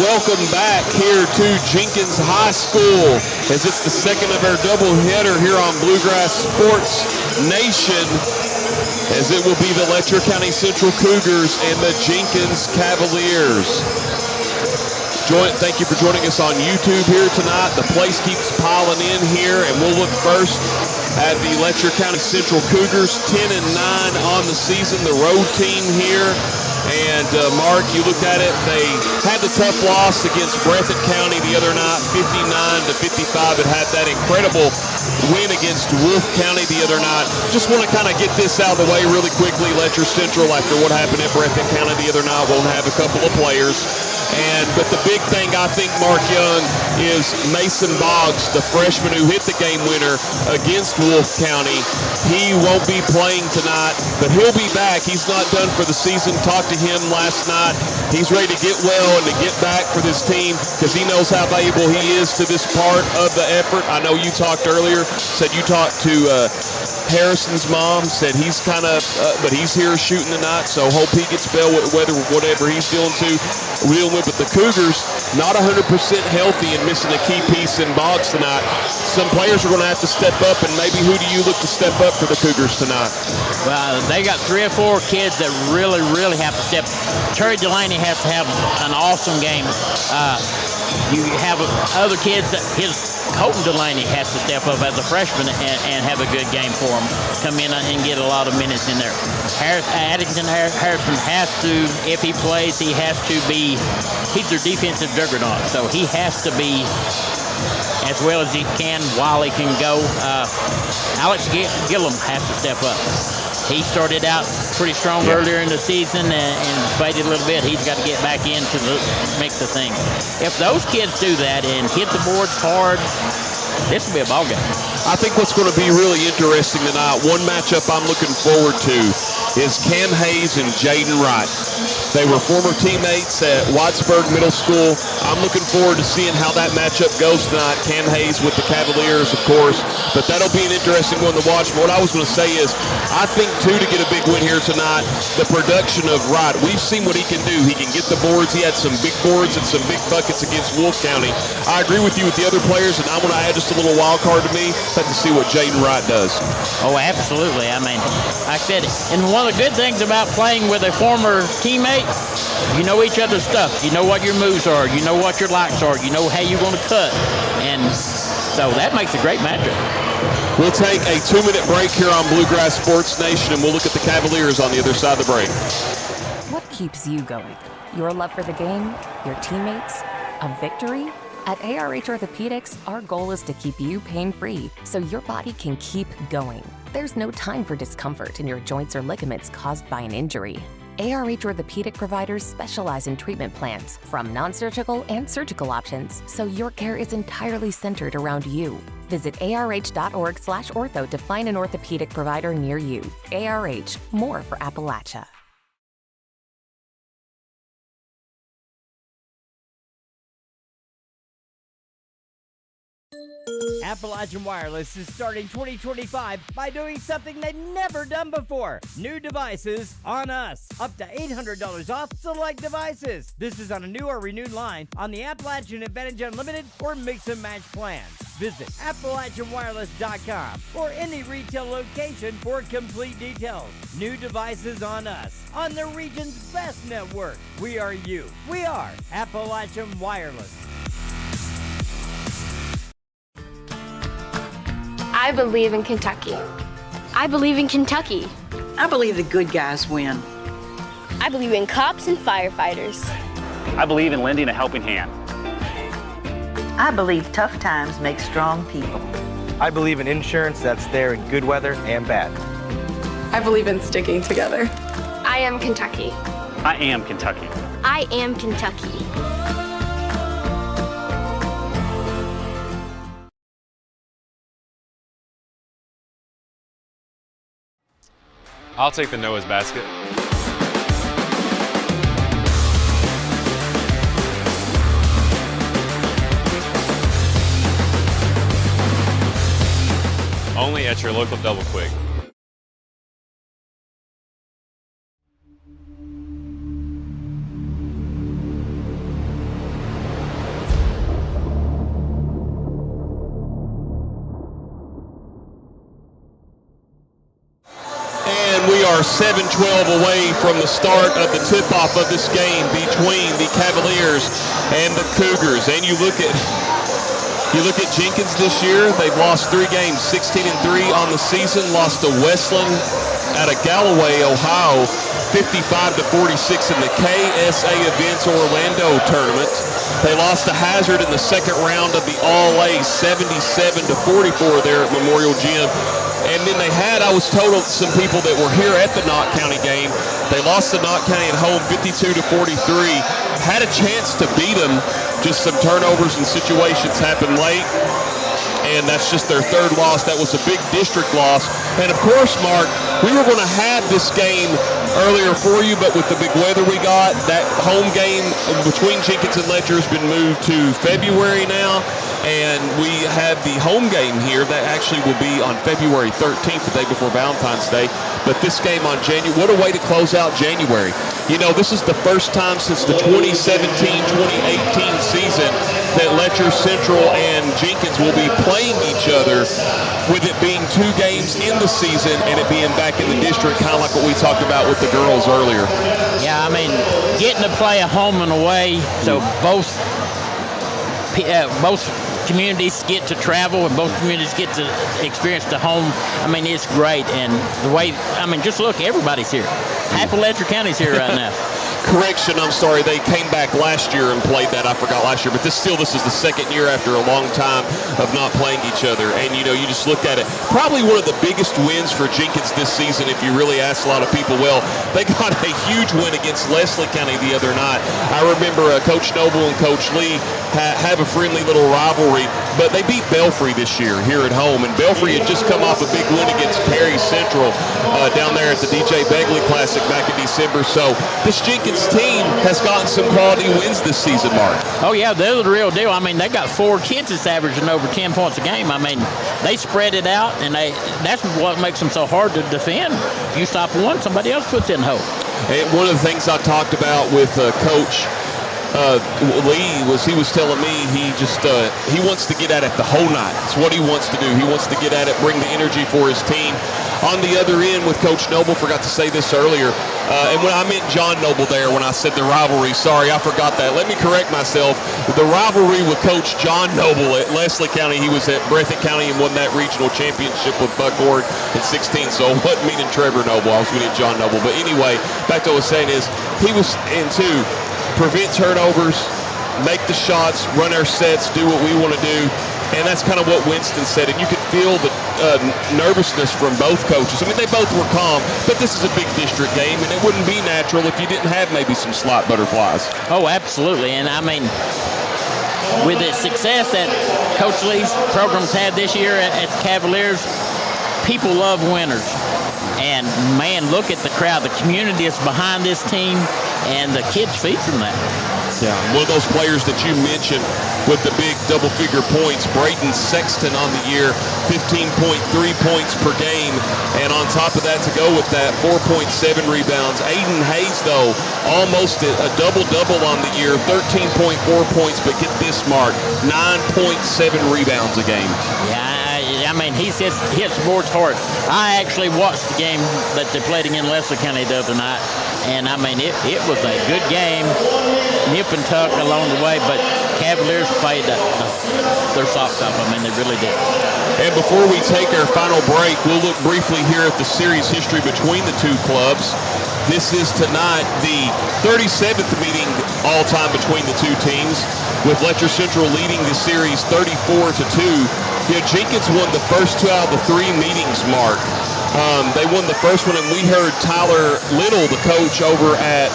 welcome back here to Jenkins High School as it's the second of our doubleheader here on Bluegrass Sports Nation, as it will be the Letcher County Central Cougars and the Jenkins Cavaliers. Thank you for joining us on YouTube here tonight. The place keeps piling in here, and we'll look first at the Letcher County Central Cougars, 10-9 on the season, the road team here. And Mark, you looked at it, they had the tough loss against Breathitt County the other night, 59-55, and had that incredible win against Wolfe County the other night. Just want to kind of get this out of the way really quickly. Letcher Central, after what happened at Breathitt County the other night, won't have a couple of players. But the big thing, I think, Mark Young, is Mason Boggs, the freshman who hit the game winner against Wolfe County. He won't be playing tonight, but he'll be back. He's not done for the season. Talked to him last night. He's ready to get well and to get back for this team because he knows how valuable he is to this part of the effort. I know you talked earlier, said you talked to Harrison's mom, said he's kind of, but he's here shooting tonight, so hope he gets well with whatever he's dealing with. But the Cougars, not 100% healthy and missing a key piece in Boggs tonight. Some players are going to have to step up, and maybe who do you look to step up for the Cougars tonight? Well, they got 3 or 4 kids that really have to step. Terry Delaney has to have an awesome game. You have other kids that Colton Delaney has to step up as a freshman and have a good game for him. Come in and get a lot of minutes in there. Harrison has to, if he plays, he has to be, he's their defensive juggernaut. So he has to be as well as he can while he can go. Alex Gillum has to step up. He started out pretty strong earlier in the season and faded a little bit. He's got to get back into the mix of things. If those kids do that and hit the boards hard, this will be a ball game. I think what's going to be really interesting tonight, one matchup I'm looking forward to, is Cam Hayes and Jaden Wright. They were former teammates at Whitesburg Middle School. I'm looking forward to seeing how that matchup goes tonight. Cam Hayes with the Cavaliers, of course, but that'll be an interesting one to watch. But what I was going to say is, I think, too, to get a big win here tonight, the production of Wright. We've seen what he can do. He can get the boards. He had some big boards and some big buckets against Wolfe County. I agree with you with the other players, and I'm going to add just a little wild card to me. Have to see what Jaden Wright does. Oh, absolutely. I mean, like I said, and one of the good things about playing with a former teammate, you know each other's stuff. You know what your moves are. You know what your likes are. You know how you're going to cut. And so that makes a great matchup. We'll take a 2-minute break here on Bluegrass Sports Nation, and we'll look at the Cavaliers on the other side of the break. What keeps you going? Your love for the game? Your teammates? A victory? At ARH Orthopedics, our goal is to keep you pain-free so your body can keep going. There's no time for discomfort in your joints or ligaments caused by an injury. ARH Orthopedic providers specialize in treatment plans, from non-surgical and surgical options, so your care is entirely centered around you. Visit arh.org/ortho to find an orthopedic provider near you. ARH, more for Appalachia. Appalachian Wireless is starting 2025 by doing something they've never done before. New devices on us. Up to $800 off select devices. This is on a new or renewed line on the Appalachian Advantage Unlimited or Mix and Match plans. Visit AppalachianWireless.com or any retail location for complete details. New devices on us. On the region's best network. We are you. We are Appalachian Wireless. I believe in Kentucky. I believe in Kentucky. I believe the good guys win. I believe in cops and firefighters. I believe in lending a helping hand. I believe tough times make strong people. I believe in insurance that's there in good weather and bad. I believe in sticking together. I am Kentucky. I am Kentucky. I am Kentucky. I'll take the Noah's basket. Only at your local Double Quick. are 7-12 away from the start of the tip-off of this game between the Cavaliers and the Cougars. And you look at Jenkins this year. They've lost 3 games, 16-3 on the season. Lost to Westland out of Galloway, Ohio, 55-46 in the KSA Events Orlando tournament. They lost to Hazard in the second round of the All-A, 77-44 there at Memorial Gym. And then they had, I was told, some people that were here at the Knott County game. They lost to Knott County at home 52-43. Had a chance to beat them. Just some turnovers and situations happened late. And that's just their 3rd loss. That was a big district loss. And of course, Mark, we were going to have this game earlier for you, but with the big weather we got, that home game between Jenkins and Letcher has been moved to February now. And we have the home game here that actually will be on February 13th, the day before Valentine's Day. But this game on January, what a way to close out January. You know, this is the first time since the 2017-2018 season that Letcher Central and Jenkins will be playing each other, with it being 2 games in the season and it being back in the district, kind of like what we talked about with the girls earlier. Yeah, I mean, getting to play a home and away, so both communities get to travel and both communities get to experience the home. I mean, it's great. And the way, I mean, just look, everybody's here. Half of Letcher County's here right now. Correction, I'm sorry, they came back last year and played that. I forgot last year, but this is the second year after a long time of not playing each other. And, you know, you just look at it, probably one of the biggest wins for Jenkins this season, if you really ask a lot of people. Well, they got a huge win against Leslie County the other night. I remember Coach Noble and Coach Lee have a friendly little rivalry, but they beat Belfry this year here at home. And Belfry had just come off a big win against Perry Central down there at the DJ Begley Classic back in December. So this Jenkins team has gotten some quality wins this season, Mark. Oh, yeah, they're the real deal. I mean, they got 4 kids that's averaging over 10 points a game. I mean, they spread it out, and that's what makes them so hard to defend. If you stop one, somebody else puts in hope. And one of the things I talked about with Coach Lee he was telling me he wants to get at it the whole night. It's what he wants to do. He wants to get at it, bring the energy for his team. On the other end with Coach Noble, forgot to say this earlier, and when I meant John Noble there when I said the rivalry, sorry, I forgot that. Let me correct myself. The rivalry with Coach John Noble at Leslie County, he was at Breathitt County and won that regional championship with Buckhorn in 16, so I wasn't meaning Trevor Noble, I was meaning John Noble. But anyway, back to what I was saying is, he was into prevent turnovers, make the shots, run our sets, do what we want to do. And that's kind of what Winston said. And you could feel the nervousness from both coaches. I mean, they both were calm, but this is a big district game, and it wouldn't be natural if you didn't have maybe some slight butterflies. Oh, absolutely. And, I mean, with the success that Coach Lee's programs had this year at Cavaliers, people love winners. And, man, look at the crowd. The community is behind this team, and the kids feed from that. Yeah, one of those players that you mentioned with the big double-figure points, Brayton Sexton on the year, 15.3 points per game. And on top of that, to go with that, 4.7 rebounds. Aiden Hayes, though, almost a double-double on the year, 13.4 points, but get this, Mark, 9.7 rebounds a game. Yeah, I mean, he hits the boards hard. I actually watched the game that they played against Leslie County the other night, and, I mean, it was a good game, nip and tuck along the way, but Cavaliers played their socks off. I mean, they really did. And before we take our final break, we'll look briefly here at the series history between the two clubs. This is tonight the 37th meeting all-time between the two teams, with Letcher Central leading the series 34-2. Jenkins won the first 2 out of the 3 meetings, Mark. They won the first one, and we heard Tyler Little, the coach over at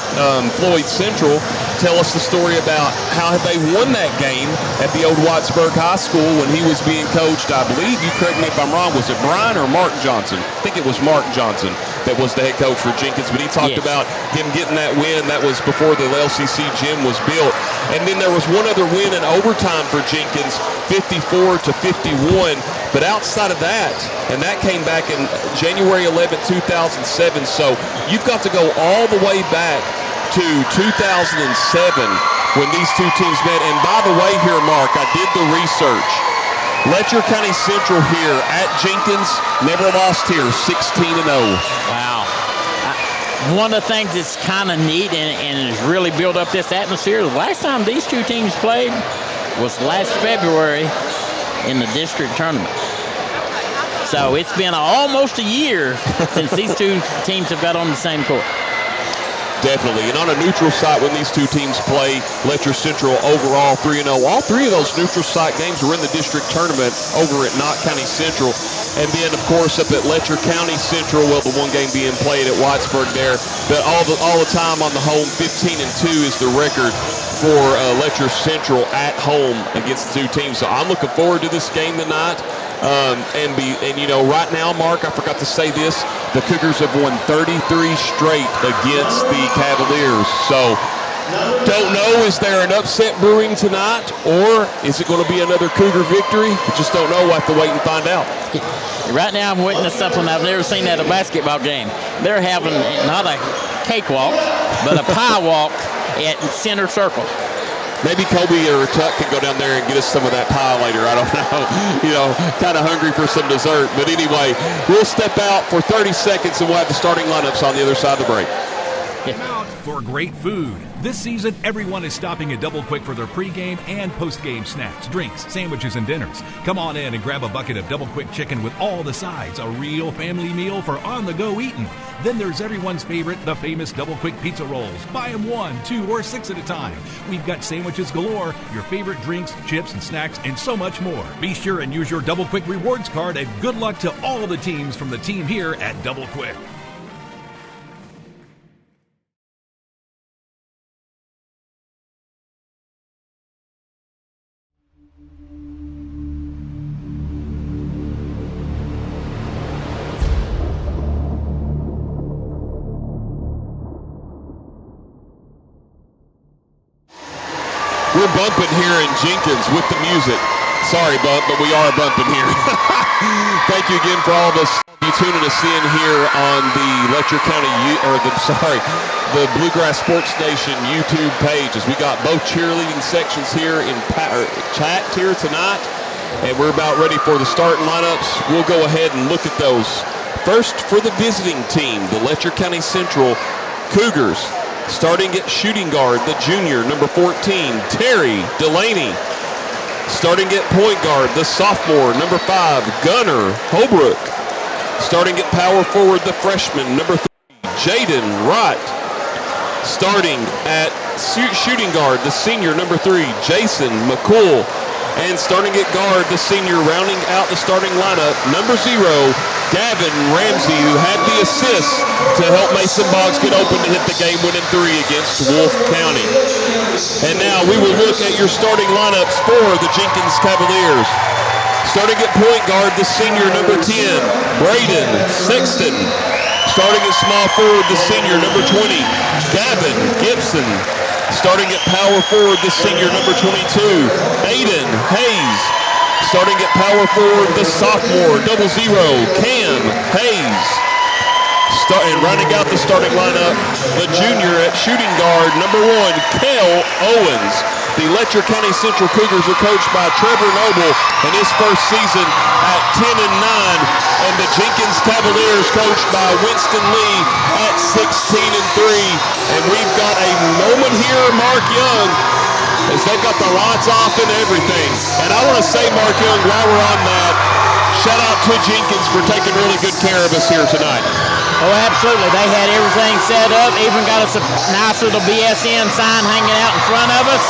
Floyd Central, tell us the story about how they won that game at the old Wattsburg High School when he was being coached. I believe, you correct me if I'm wrong, was it Brian or Mark Johnson? I think it was Mark Johnson that was the head coach for Jenkins, but he talked about him getting that win. That was before the LCC gym was built. And then there was one other win in overtime for Jenkins, 54-51. But outside of that, and that came back in January 11, 2007. So you've got to go all the way back to 2007 when these two teams met. And by the way here, Mark, I did the research. Letcher County Central here at Jenkins never lost here, 16-0. Wow. One of the things that's kind of neat and has really built up this atmosphere, the last time these two teams played was last February in the district tournament. So it's been almost a year since these two teams have got on the same court. Definitely. And on a neutral site when these two teams play, Letcher Central overall 3-0. All three of those neutral site games were in the district tournament over at Knott County Central. And then, of course, up at Letcher County Central, well, the one game being played at Whitesburg there. But all the time on the home, 15-2 is the record for Letcher Central at home against the two teams. So I'm looking forward to this game tonight. And you know, right now, Mark, I forgot to say this, the Cougars have won 33 straight against the Cavaliers. So don't know, is there an upset brewing tonight, or is it going to be another Cougar victory? We just don't know. We'll have to wait and find out. Right now I'm witnessing something I've never seen at a basketball game. They're having not a cakewalk, but a pie walk at center circle. Maybe Kobe or Tuck can go down there and get us some of that pie later. I don't know. You know, kind of hungry for some dessert. But anyway, we'll step out for 30 seconds and we'll have the starting lineups on the other side of the break. Out for great food. This season, everyone is stopping at Double Quick for their pregame and postgame snacks, drinks, sandwiches, and dinners. Come on in and grab a bucket of Double Quick chicken with all the sides, a real family meal for on-the-go eating. Then there's everyone's favorite, the famous Double Quick pizza rolls. Buy them 1, 2, or 6 at a time. We've got sandwiches galore, your favorite drinks, chips, and snacks, and so much more. Be sure and use your Double Quick rewards card, and good luck to all the teams from the team here at Double Quick. We're bumping here in Jenkins with the music. Sorry, Bump, but we are bumping here. Thank you again for all of us you tuning us in here on the Letcher County, the Bluegrass Sports Nation YouTube page, as we got both cheerleading sections here in chat here tonight, and we're about ready for the starting lineups. We'll go ahead and look at those. First, for the visiting team, the Letcher County Central Cougars. Starting at shooting guard, the junior, number 14, Terry Delaney. Starting at point guard, the sophomore, number 5, Gunnar Holbrook. Starting at power forward, the freshman, number 3, Jaden Wright. Starting at shooting guard, the senior, number 3, Jason McCool. And starting at guard, the senior, rounding out the starting lineup, number 0, Gavin Ramsey, who had the assist to help Mason Boggs get open to hit the game-winning 3 against Wolfe County. And now we will look at your starting lineups for the Jenkins Cavaliers. Starting at point guard, the senior, number 10, Braden Sexton. Starting at small forward, the senior, number 20, Gavin Gibson. Starting at power forward, the senior, number 22, Aiden Hayes. Starting at power forward, the sophomore, 00, Cam Hayes. And rounding out the starting lineup, the junior at shooting guard, number 1, Cale Owens. The Letcher County Central Cougars are coached by Trevor Noble in his first season at 10-9, and the Jenkins Cavaliers coached by Winston Lee at 16-3. And we've got a moment here, Mark Young, as they've got the lights off and everything. And I want to say, Mark Young, while we're on that, shout out to Jenkins for taking really good care of us here tonight. Oh, absolutely. They had everything set up, even got us a nice little BSN sign hanging out in front of us,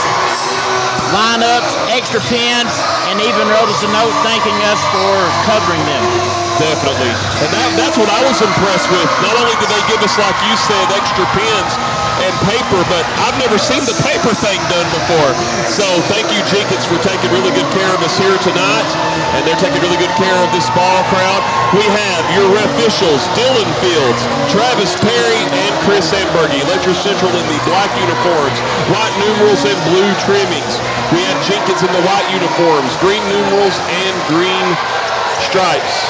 lineups, extra pins, and even wrote us a note thanking us for covering them. Definitely. And that's what I was impressed with. Not only did they give us, like you said, extra pins and paper, but I've never seen the paper thing done before. So thank you, Jenkins, for taking really good care of us here tonight. And they're taking really good care of this ball crowd. We have your officials, Dylan Fields, Travis Perry, and Chris Ambergy. Letcher Central in the black uniforms, white numerals and blue trimmings. We have Jenkins in the white uniforms, green numerals and green stripes.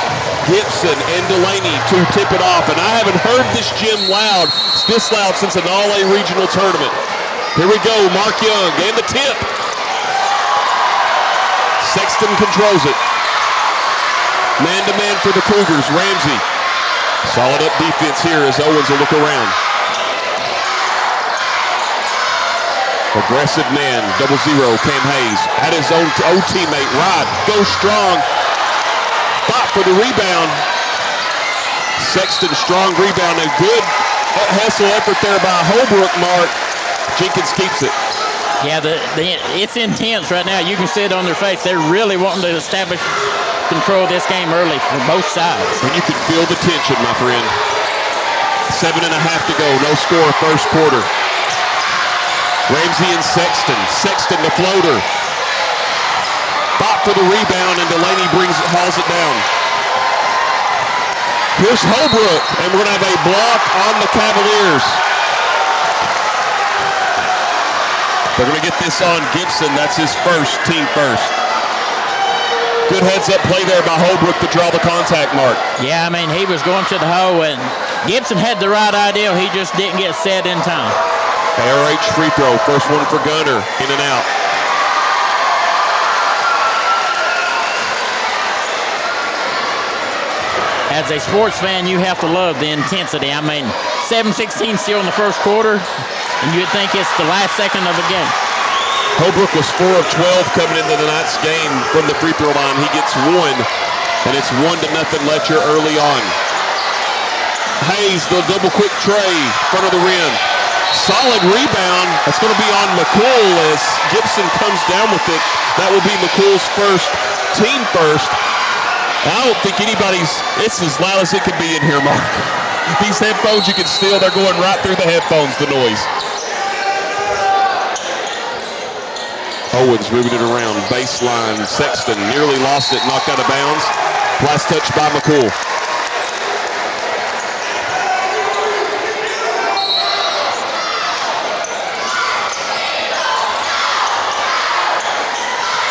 Gibson and Delaney to tip it off. And I haven't heard this gym this loud since an All-A regional tournament. Here we go, Mark Young and the tip. Sexton controls it. Man-to-man for the Cougars, Ramsey. Solid up defense here as Owens will look around. Aggressive man, 0-0, Cam Hayes. At his own teammate, Rod, goes strong. Bot for the rebound. Sexton, strong rebound. A good hustle effort there by Holbrook, Mark. Jenkins keeps it. Yeah, it's intense right now. You can see it on their face. They're really wanting to establish control of this game early for both sides. And you can feel the tension, my friend. 7.5 to go. No score first quarter. Ramsey and Sexton. Sexton the floater. Bot for the rebound, and Delaney hauls it down. Here's Holbrook, and we're going to have a block on the Cavaliers. They're going to get this on Gibson. That's his first, team first. Good heads-up play there by Holbrook to draw the contact mark. Yeah, I mean, he was going to the hole, and Gibson had the right idea. He just didn't get set in time. ARH free throw. First one for Gunner. In and out. As a sports fan, you have to love the intensity. I mean, 7-16 still in the first quarter, and you'd think it's the last second of the game. Holbrook was 4 of 12 coming into tonight's game from the free throw line. He gets one, and it's 1-0 Letcher early on. Hayes, the double quick tray, front of the rim. Solid rebound. That's going to be on McCool as Gibson comes down with it. That will be McCool's first, team first. I don't think it's as loud as it can be in here, Mark. These headphones you can steal, they're going right through the headphones, the noise. Owens moving it around, baseline. Sexton nearly lost it, knocked out of bounds. Last touch by McCool.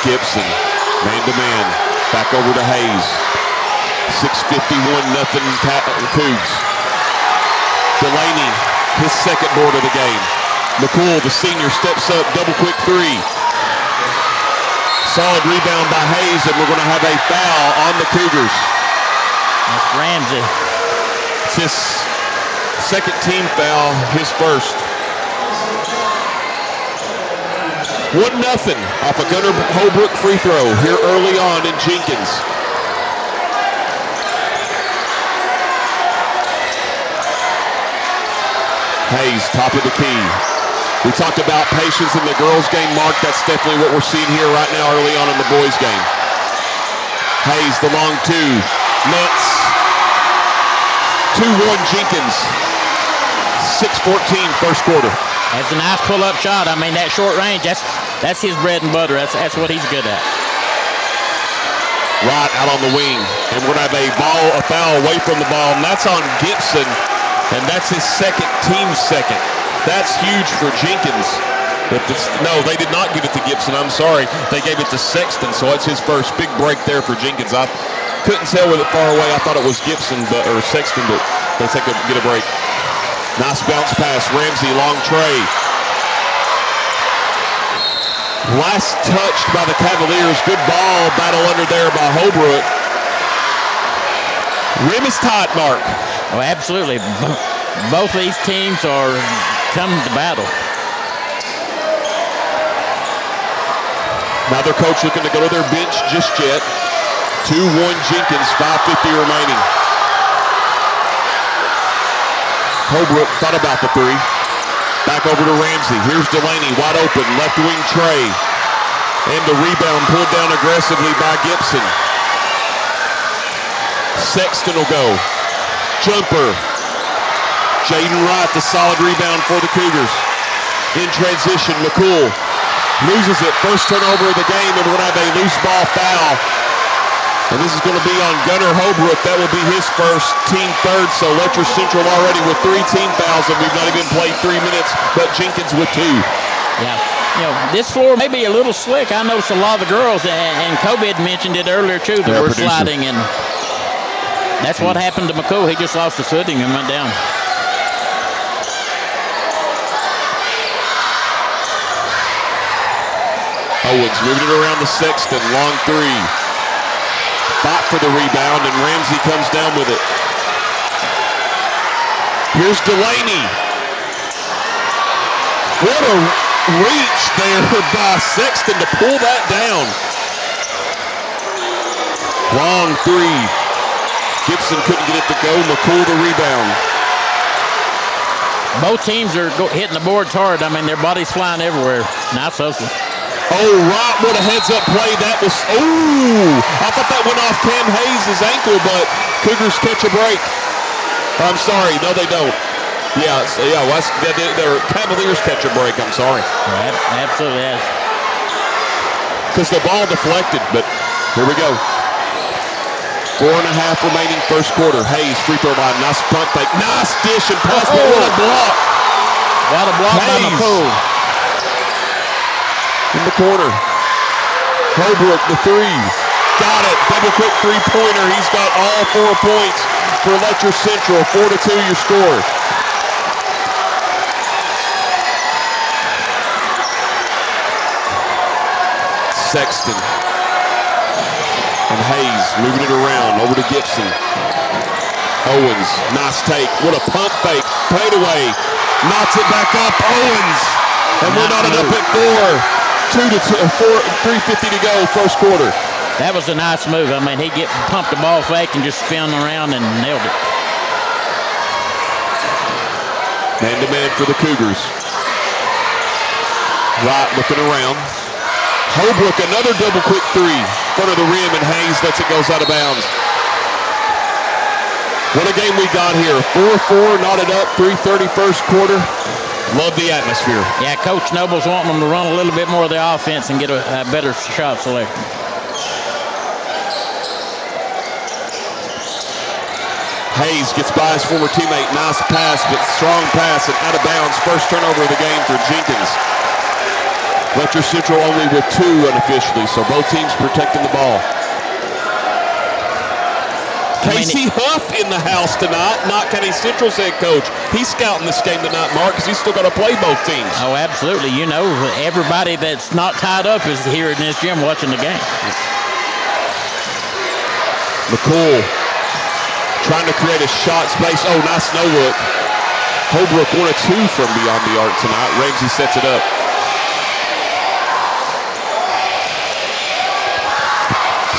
Gibson, man-to-man, back over to Hayes. 6:51, nothing Cougs. Delaney, his second board of the game. McCool, the senior, steps up, double quick three. Solid rebound by Hayes, and we're going to have a foul on the Cougars. That's Ramsey. It's his second team foul, his first. 1-0 off a Gunner Holbrook free throw here early on in Jenkins. Hayes, top of the key. We talked about patience in the girls' game, Mark. That's definitely what we're seeing here right now early on in the boys' game. Hayes, the long two. Nets. 2-1 Jenkins. 6:14 first quarter. That's a nice pull-up shot. I mean, that short range, that's his bread and butter. That's what he's good at. Right out on the wing. And we're going to have a foul away from the ball, and that's on Gibson, and that's his team second. That's huge for Jenkins. No, they did not give it to Gibson. I'm sorry. They gave it to Sexton, so it's his first big break there for Jenkins. I couldn't tell with it far away. I thought it was Gibson or Sexton, but they get a break. Nice bounce pass. Ramsey, long tray. Last touched by the Cavaliers. Good ball. Battle under there by Holbrook. Rim is tight, Mark. Oh, absolutely. Both of these teams are coming to battle. Neither coach looking to go to their bench just yet. 2-1 Jenkins, 5:50 remaining. Holbrook thought about the three. Back over to Ramsey. Here's Delaney, wide open, left wing tray. And the rebound pulled down aggressively by Gibson. Sexton will go. Jumper. Jaden Wright, the solid rebound for the Cougars. In transition, McCool loses it. First turnover of the game, and we're going to have a loose ball foul. And this is going to be on Gunner Holbrook. That will be his first, team third. So Letcher Central already with 3 team fouls, and we've not even played 3 minutes, but Jenkins with 2. Yeah. You know, this floor may be a little slick. I noticed a lot of the girls, and Kobe had mentioned it earlier too, they were sliding, and that's what happened to McCool. He just lost the footing and went down. Owens moving it around to Sexton, long three. Bot for the rebound, and Ramsey comes down with it. Here's Delaney. What a reach there by Sexton to pull that down. Long three. Gibson couldn't get it to go. McCool the rebound. Both teams are hitting the boards hard. I mean, their bodies flying everywhere. Nice hustle. Oh, right, what a heads-up play. That was, I thought that went off Cam Hayes' ankle, but Cougars catch a break. I'm sorry, no, they don't. Their Cavaliers catch a break, I'm sorry. Absolutely is. Because the ball deflected, but here we go. 4.5 remaining first quarter. Hayes, free throw line, nice front fake, nice dish and pass, but what a block. What a block by McCool. In the corner. Holbrook, the three. Got it. Double quick three-pointer. He's got all 4 points for Letcher Central. 4-2 your score. Sexton. And Hayes moving it around over to Gibson. Owens, nice take. What a pump fake. Played away. Knocks it back up. Owens. And we're not up at 4. 3:50 to go, first quarter. That was a nice move. I mean, he pumped the ball fake and just spun around and nailed it. Man-to-man for the Cougars. Wright looking around. Holbrook, another double quick three. Front of the rim, and Hayes lets it goes out of bounds. What a game we got here. 4-4, knotted up, 3:30 first quarter. Love the atmosphere. Yeah, Coach Noble's wanting them to run a little bit more of the offense and get a better shot selection. Hayes gets by his former teammate. Nice pass, but strong pass and out of bounds. First turnover of the game for Jenkins. Letcher Central only with 2 unofficially, so both teams protecting the ball. Casey Huff in the house tonight, not County Central's head coach. He's scouting this game tonight, Mark, because he's still got to play both teams. Oh, absolutely. You know, everybody that's not tied up is here in this gym watching the game. McCool trying to create a shot space. Oh, nice no look. Holbrook 1 of 2 from beyond the arc tonight. Ramsey sets it up.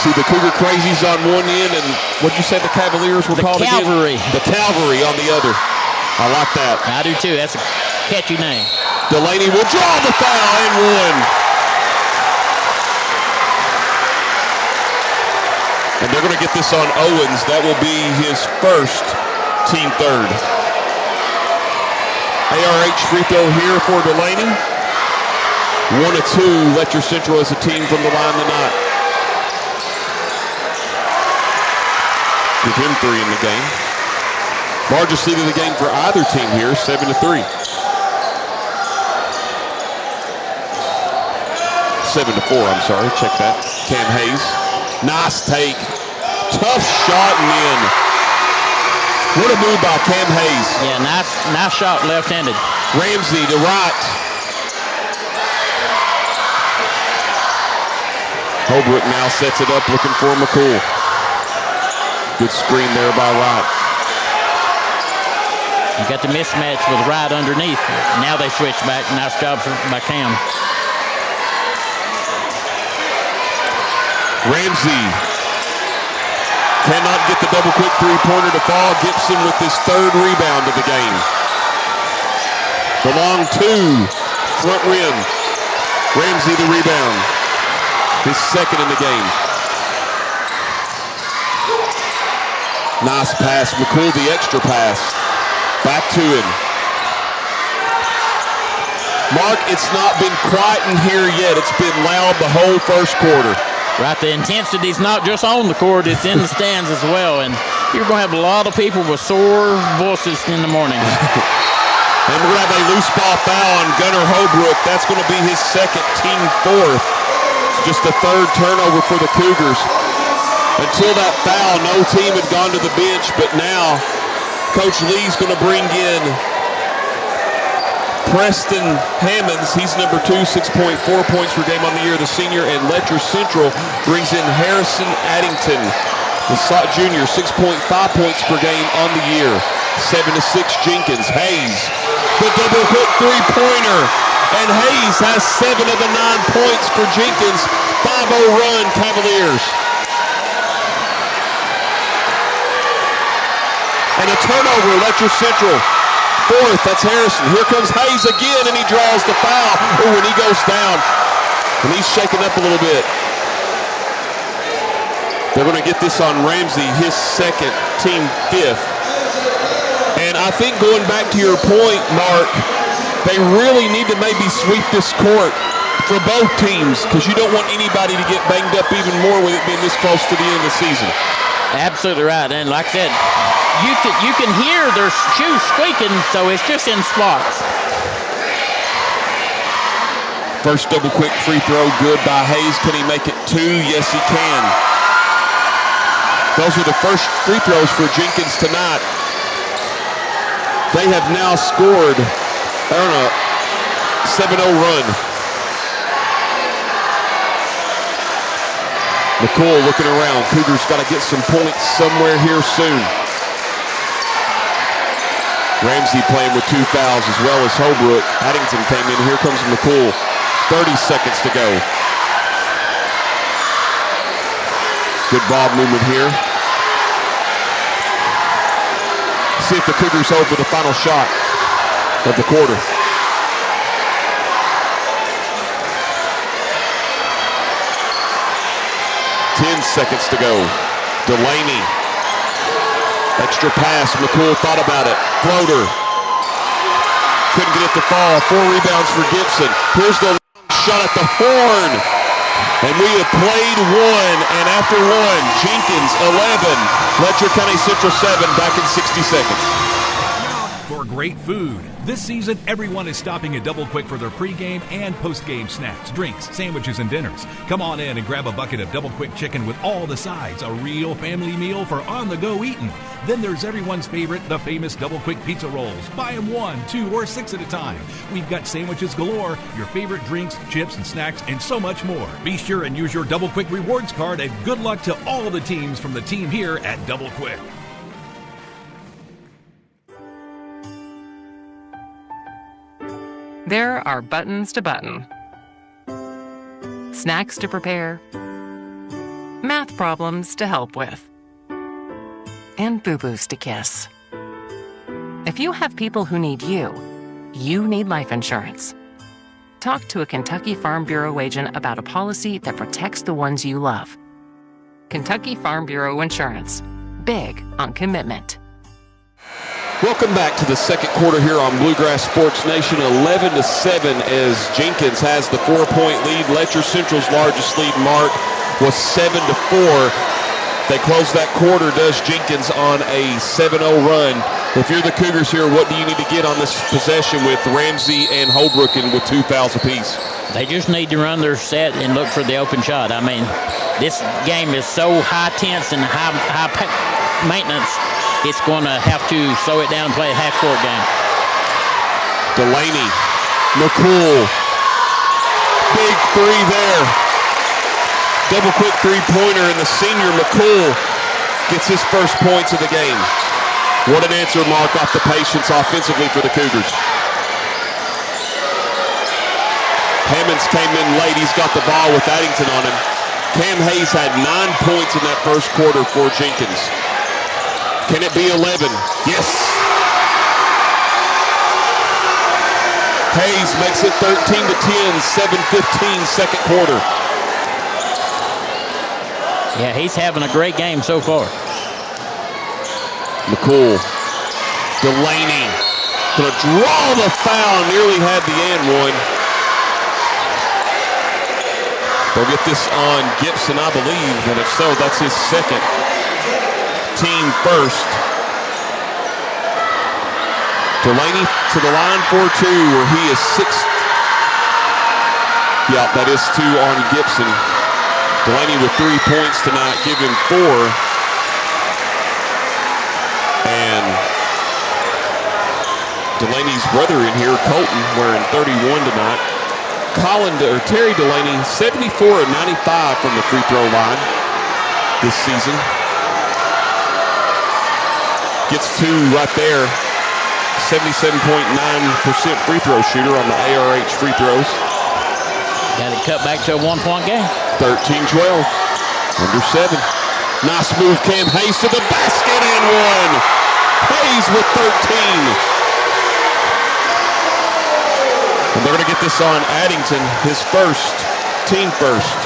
See the Cougar crazies on one end, and what'd you say the Cavaliers were called again? The Cavalry. The Cavalry on the other. I like that. I do too. That's a catchy name. Delaney will draw the foul and one. And they're going to get this on Owens. That will be his first, team third. ARH free throw here for Delaney. 1 of 2. Letcher Central as a team from the line tonight. Give him 3 in the game. Largest lead of the game for either team here, 7-3. 7-4, I'm sorry. Check that. Cam Hayes. Nice take. Tough shot and in. What a move by Cam Hayes. Yeah, nice shot left-handed. Ramsey to right. Holbrook now sets it up looking for McCool. Good screen there by Wright. You got the mismatch with Wright underneath. Now they switch back. Nice job by Cam. Ramsey cannot get the double quick three-pointer to fall. Gibson with his 3rd rebound of the game. The long 2, front rim. Ramsey the rebound. His 2nd in the game. Nice pass. McCool the extra pass. Back to him. Mark, it's not been quiet in here yet. It's been loud the whole first quarter. Right, the intensity's not just on the court, it's in the stands as well. And you're going to have a lot of people with sore voices in the morning. And we're going to have a loose ball foul on Gunnar Holbrook. That's going to be his 2nd, team 4th. Just the 3rd turnover for the Cougars. Until that foul, no team had gone to the bench, but now Coach Lee's going to bring in Preston Hammonds. He's number 2, 6.4 points per game on the year, the senior, and Letcher Central brings in Harrison Addington, the junior, 6.5 points per game on the year. 7-6 Jenkins. Hayes, the double hook three-pointer, And Hayes has 7 of the 9 points for Jenkins. 5-0 run, Cavaliers. And a turnover, Letcher Central. 4th, that's Harrison. Here comes Hayes again, and he draws the foul. Oh, and he goes down. And he's shaken up a little bit. They're going to get this on Ramsey, his 2nd, team 5th. And I think going back to your point, Mark, they really need to maybe sweep this court for both teams, because you don't want anybody to get banged up even more with it being this close to the end of the season. Absolutely right. And like I said, you can hear their shoes squeaking, so it's just in spots. First double quick free throw, good by Hayes. Can he make it 2? Yes, he can. Those are the first free throws for Jenkins tonight. They have now scored on a 7-0 run. McCool looking around. Cougars got to get some points somewhere here soon. Ramsey playing with 2 fouls as well as Holbrook. Addington came in. Here comes McCool. 30 seconds to go. Good ball movement here. See if the Cougars hold for the final shot of the quarter. Ten seconds to go. Delaney. Extra pass. McCool thought about it. Floater. Couldn't get it to fall. 4 rebounds for Gibson. Here's the shot at the horn. And we have played 1, and after 1, Jenkins 11, Letcher County Central 7, back in 60 seconds. For great food. This season, everyone is stopping at Double Quick for their pregame and postgame snacks, drinks, sandwiches, and dinners. Come on in and grab a bucket of Double Quick chicken with all the sides, a real family meal for on-the-go eating. Then there's everyone's favorite, the famous Double Quick pizza rolls. Buy them 1, 2, or 6 at a time. We've got sandwiches galore, your favorite drinks, chips, and snacks, and so much more. Be sure and use your Double Quick rewards card, and good luck to all the teams from the team here at Double Quick. There are buttons to button, snacks to prepare, math problems to help with, and boo-boos to kiss. If you have people who need you, you need life insurance. Talk to a Kentucky Farm Bureau agent about a policy that protects the ones you love. Kentucky Farm Bureau Insurance. Big on commitment. Welcome back to the second quarter here on Bluegrass Sports Nation. 11-7 as Jenkins has the 4-point lead. Letcher Central's largest lead, Mark, was 7-4. They close that quarter, does Jenkins, on a 7-0 run. If you're the Cougars here, what do you need to get on this possession with Ramsey and Holbrook and with 2 fouls apiece? They just need to run their set and look for the open shot. I mean, this game is so high tense and high maintenance. It's going to have to slow it down and play a half-court game. Delaney, McCool, big 3 there. Double quick 3-pointer, and the senior McCool gets his first points of the game. What an answer, Mark, off the patience offensively for the Cougars. Hammonds came in late. He's got the ball with Addington on him. Cam Hayes had 9 points in that first quarter for Jenkins. Can it be 11? Yes. Hayes makes it 13-10, 7:15 second quarter. Yeah, he's having a great game so far. McCool. Delaney. Gonna draw the foul. Nearly had the and one. They'll get this on Gibson, I believe, and if so, that's his second. Team first. Delaney to the line for 2, where he is 6. Yeah, that is 2 on Gibson. Delaney with 3 points tonight, give him 4. And Delaney's brother in here, Colton, wearing 31 tonight. Terry Delaney, 74 and 95 from the free throw line this season. Gets 2 right there. 77.9% free throw shooter on the ARH free throws. Got it cut back to a 1-point game. 13-12. Under 7. Nice move, Cam Hayes to the basket and one. Hayes with 13. And they're going to get this on Addington, his first, team first.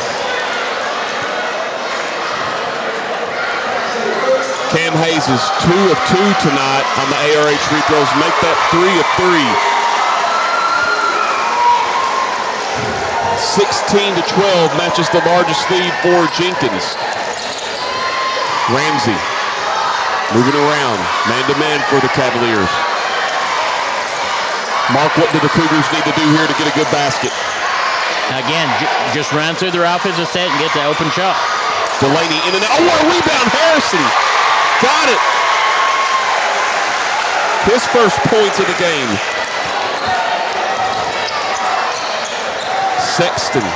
Cam Hayes is 2 of 2 tonight on the ARH free throws. Make that 3 of 3. 16-12 matches the largest lead for Jenkins. Ramsey moving around, man-to-man for the Cavaliers. Mark, what do the Cougars need to do here to get a good basket? Again, just run through their offensive set and get the open shot. Delaney in and out. Oh, what a rebound, Harrison. Got it. His first points of the game. Sexton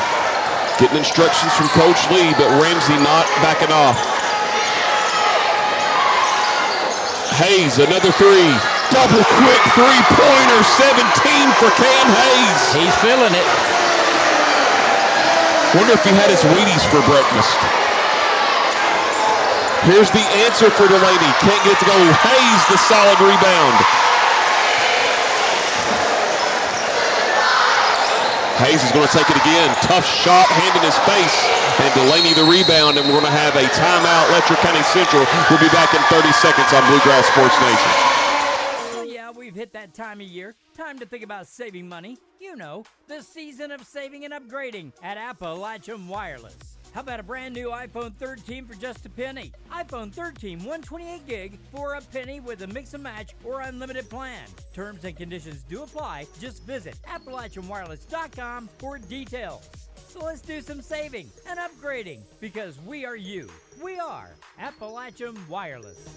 getting instructions from Coach Lee, but Ramsey not backing off. Hayes, another 3. Double quick three-pointer, 17 for Cam Hayes. He's feeling it. Wonder if he had his Wheaties for breakfast. Here's the answer for Delaney. Can't get it to go. Hayes, the solid rebound. Hayes is going to take it again. Tough shot, hand in his face. And Delaney the rebound, and we're going to have a timeout. Letcher County Central will be back in 30 seconds on Bluegrass Sports Nation. So yeah, we've hit that time of year. Time to think about saving money. You know, the season of saving and upgrading at Appalachian Wireless. How about a brand new iPhone 13 for just a penny? iPhone 13 128 gig for a penny with a mix and match or unlimited plan. Terms and conditions do apply. Just visit AppalachianWireless.com for details. So let's do some saving and upgrading because we are you. We are Appalachian Wireless.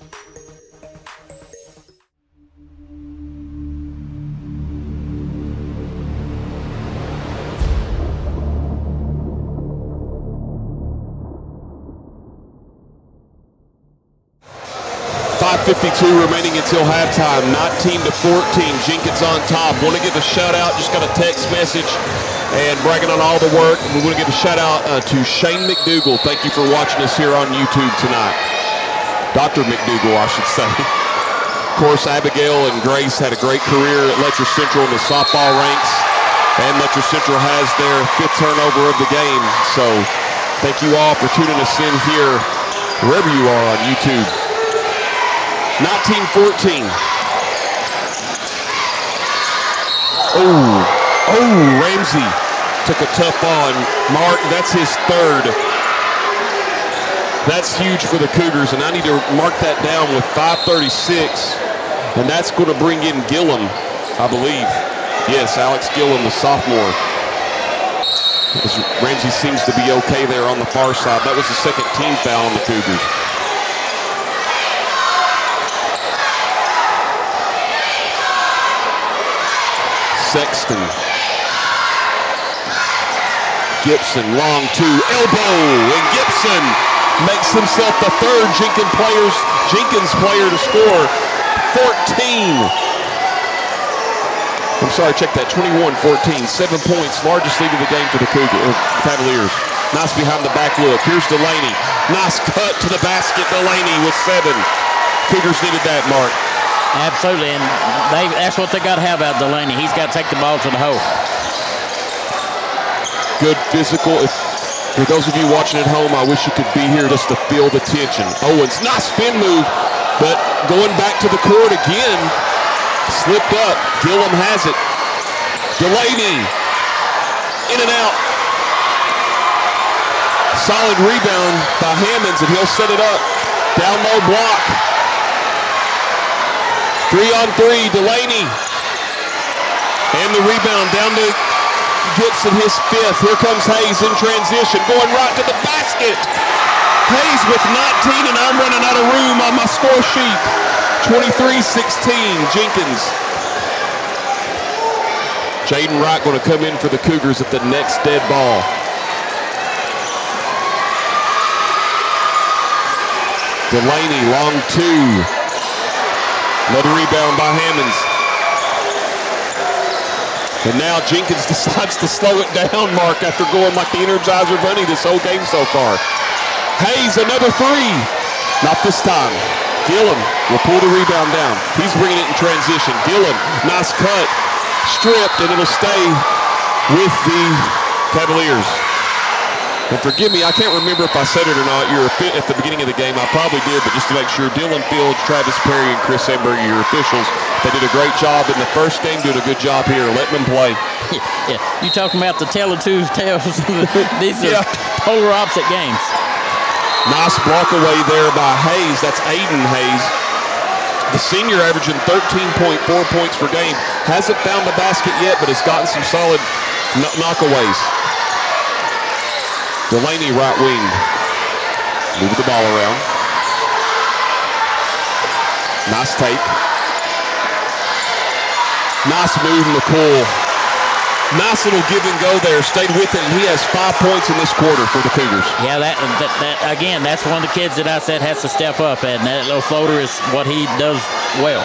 .52 remaining until halftime. 19-14. Jenkins on top. Want to give a shout out. Just got a text message and bragging on all the work. We want to give a shout out to Shane McDougal. Thank you for watching us here on YouTube tonight. Dr. McDougal, I should say. Of course, Abigail and Grace had a great career at Letcher Central in the softball ranks. And Letcher Central has their 5th turnover of the game. So thank you all for tuning us in here, wherever you are on YouTube. 19-14. Oh, Ramsey took a tough on. Mark, that's his 3rd. That's huge for the Cougars, and I need to mark that down with 5:36. And that's going to bring in Gillum, I believe. Yes, Alex Gillum, the sophomore. Ramsey seems to be okay there on the far side. That was the 2nd team foul on the Cougars. Sexton. Gibson, long 2, elbow, and Gibson makes himself the 3rd Jenkins player to score 14. I'm sorry, check that, 21-14, 7 points, largest lead of the game for the Cavaliers. Nice behind the back look. Here's Delaney. Nice cut to the basket. Delaney with 7. Cougars needed that, Mark. Absolutely, and that's what they got to have out of Delaney. He's got to take the ball to the hole. Good physical. For those of you watching at home, I wish you could be here just to feel the tension. Owens, nice spin move, but going back to the court again, slipped up. Gillum has it. Delaney, in and out. Solid rebound by Hammonds, and he'll set it up. Down low block. 3-on-3, Delaney. And the rebound down to Gibson, his 5th. Here comes Hayes in transition, going right to the basket. Hayes with 19, and I'm running out of room on my score sheet. 23-16, Jenkins. Jaden Wright going to come in for the Cougars at the next dead ball. Delaney, long 2. Another rebound by Hammonds. And now Jenkins decides to slow it down, Mark, after going like the Energizer Bunny this whole game so far. Hayes, another three. Not this time. Gillum will pull the rebound down. He's bringing it in transition. Gillum, nice cut. Stripped, and it'll stay with the Cavaliers. And forgive me, I can't remember if I said it or not. You're at the beginning of the game. I probably did, but just to make sure, Dylan Fields, Travis Perry, and Chris Sandberg, your officials, they did a great job in the first game, doing a good job here, letting them play. Yeah, you talking about the tale of two tales. These are polar opposite games. Nice block away there by Hayes. That's Aiden Hayes. The senior averaging 13.4 points per game. Hasn't found the basket yet, but has gotten some solid knockaways. Delaney, right wing. Moving the ball around. Nice take. Nice move, McCool. Nice little give and go there. Stayed with it, and he has 5 points in this quarter for the Cougars. Yeah, that again, that's one of the kids that I said has to step up, and that little floater is what he does well.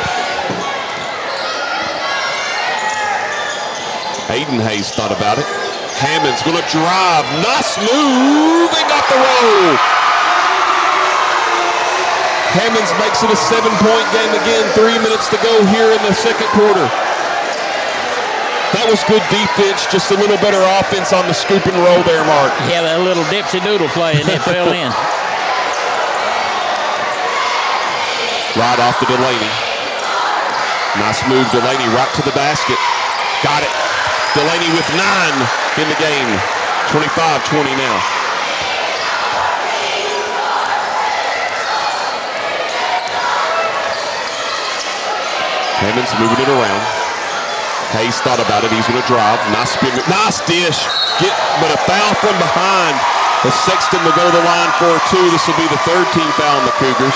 Aiden Hayes thought about it. Hammond's going to drive. Nice move. They got the roll. Hammonds makes it a 7-point game again. 3 minutes to go here in the second quarter. That was good defense. Just a little better offense on the scoop and roll there, Mark. Yeah, that little dipsy doodle play, and it fell in. Right off to Delaney. Nice move, Delaney, right to the basket. Got it. Delaney with 9 in the game. 25-20 now. Hammonds moving it around. Hayes thought about it. He's going to drive. Nice spin. Nice dish. But a foul from behind. As Sexton will go to the line for 2. This will be the third team foul on the Cougars.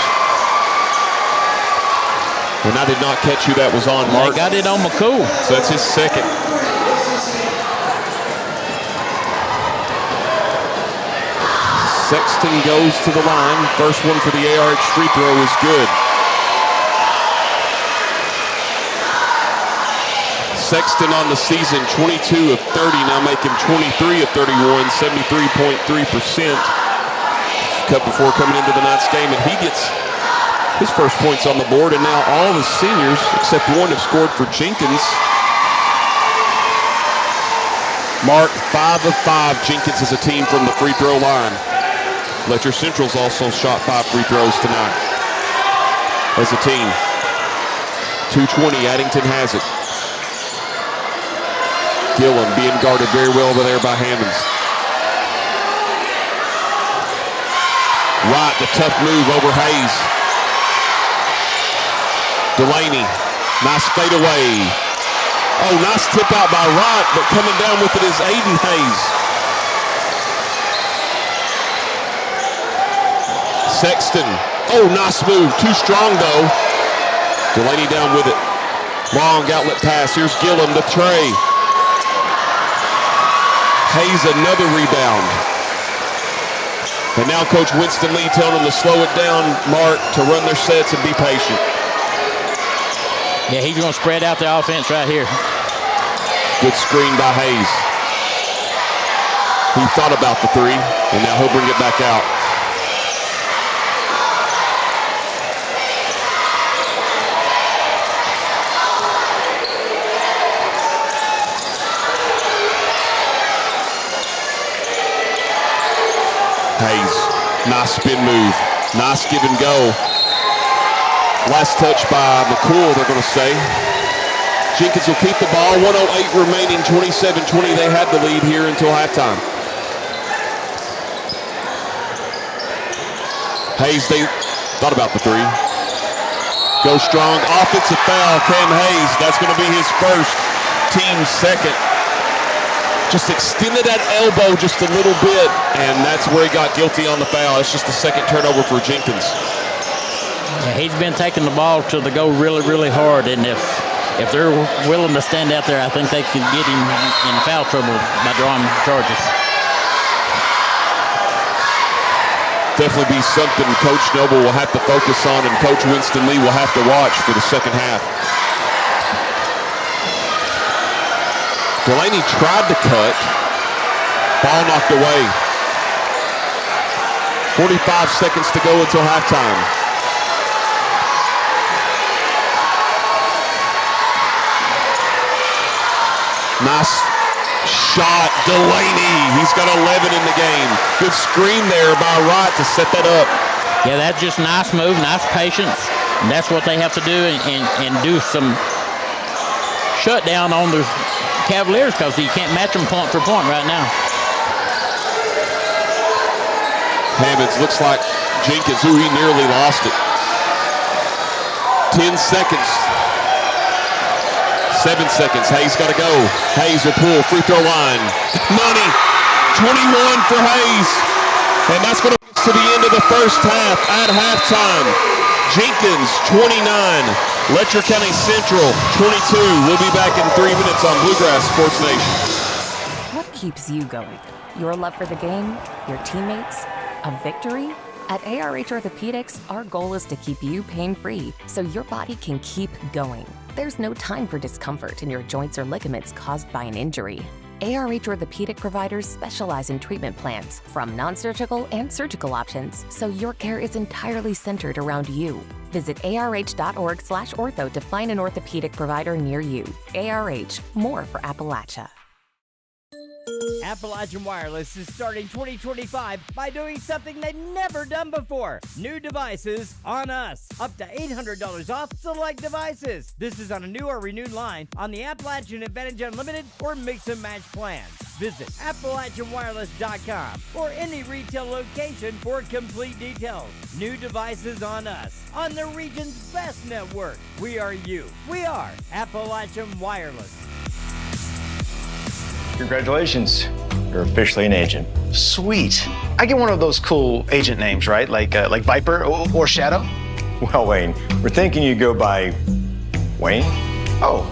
And I did not catch who that was on, Mark. They got it on McCool. So that's his second. Sexton goes to the line. First one for the ARH free throw is good. Sexton on the season, 22 of 30, now making 23 of 31, 73.3%. Cut before coming into the ninth game, and he gets his first points on the board, and now all of his seniors, except one, have scored for Jenkins. Mark, 5 of 5, Jenkins as a team from the free throw line. Letcher Central's also shot 5 free throws tonight as a team. 2:20, Addington has it. Gillum being guarded very well over there by Hammonds. Right, the tough move over Hayes. Delaney, nice fade away. Oh, nice tip out by Wright, but coming down with it is Aiden Hayes. Sexton, oh, nice move, too strong though. Delaney down with it. Long outlet pass, here's Gillum to Trey. Hayes another rebound. And now Coach Winston Lee telling them to slow it down, Mark, to run their sets and be patient. Yeah, he's going to spread out the offense right here. Good screen by Hayes. He thought about the 3, and now he'll bring it back out. Hayes, nice spin move, nice give and go. Last touch by McCool, they're going to say. Jenkins will keep the ball, 1:08 remaining, 27-20. They had the lead here until halftime. Hayes, they thought about the 3. Go strong, offensive foul, Cam Hayes. That's going to be his first, team second. Just extended that elbow just a little bit, and that's where he got guilty on the foul. It's just the second turnover for Jenkins. Yeah, he's been taking the ball to the go really, really hard, and if they're willing to stand out there, I think they can get him in foul trouble by drawing charges. Definitely be something Coach Noble will have to focus on, and Coach Winston Lee will have to watch for the second half. Delaney tried to cut. Ball knocked away. 45 seconds to go until halftime. Nice shot, Delaney. He's got 11 in the game. Good screen there by Wright to set that up. Yeah, that's just nice move, nice patience. And that's what they have to do and do some shutdown on the Cavaliers because you can't match them point for point right now. Hammonds looks like Jenkins, he nearly lost it. 10 seconds. 7 seconds. Hayes got to go. Hayes will pull. Free throw line. Money. 21 for Hayes. And that's going to get us to the end of the first half at halftime. Jenkins, 29. Letcher County Central, 22. We'll be back in 3 minutes on Bluegrass Sports Nation. What keeps you going? Your love for the game? Your teammates? A victory? At ARH Orthopedics, our goal is to keep you pain-free so your body can keep going. There's no time for discomfort in your joints or ligaments caused by an injury. ARH Orthopedic providers specialize in treatment plans, from non-surgical and surgical options, so your care is entirely centered around you. Visit arh.org/ortho to find an orthopedic provider near you. ARH, more for Appalachia. Appalachian Wireless is starting 2025 by doing something they've never done before. New devices on us. Up to $800 off select devices. This is on a new or renewed line on the Appalachian Advantage Unlimited or Mix and Match plans. Visit AppalachianWireless.com or any retail location for complete details. New devices on us. On the region's best network. We are you. We are Appalachian Wireless. Congratulations, you're officially an agent. Sweet. I get one of those cool agent names, right? Like Viper or Shadow? Well, Wayne, we're thinking you go by Wayne? Oh,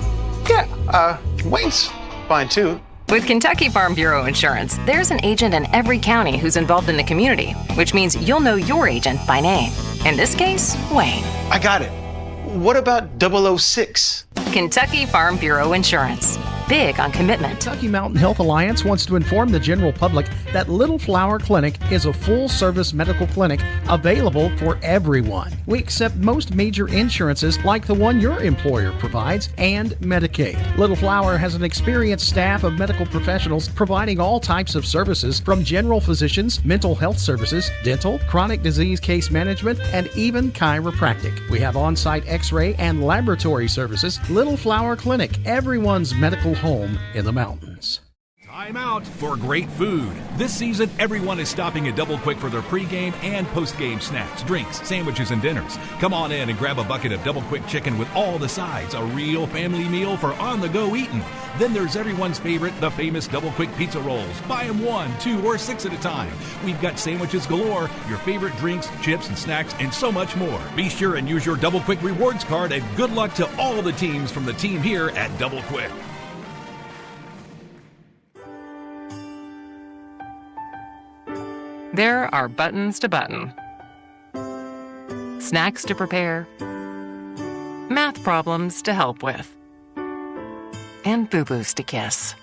yeah, Wayne's fine too. With Kentucky Farm Bureau Insurance, there's an agent in every county who's involved in the community, which means you'll know your agent by name. In this case, Wayne. I got it. What about 006? Kentucky Farm Bureau Insurance. Big on commitment. Kentucky Mountain Health Alliance wants to inform the general public that Little Flower Clinic is a full-service medical clinic available for everyone. We accept most major insurances like the one your employer provides and Medicaid. Little Flower has an experienced staff of medical professionals providing all types of services from general physicians, mental health services, dental, chronic disease case management, and even chiropractic. We have on-site x-ray and laboratory services. Little Flower Clinic, everyone's medical home in the mountains. Time out for great food. This season, everyone is stopping at Double Quick for their pregame and postgame snacks, drinks, sandwiches, and dinners. Come on in and grab a bucket of Double Quick chicken with all the sides, a real family meal for on-the-go eating. Then there's everyone's favorite, the famous Double Quick pizza rolls. Buy them 1, 2, or 6 at a time. We've got sandwiches galore, your favorite drinks, chips, and snacks, and so much more. Be sure and use your Double Quick rewards card, and good luck to all the teams from the team here at Double Quick. There are buttons to button, snacks to prepare, math problems to help with, and boo-boos to kiss.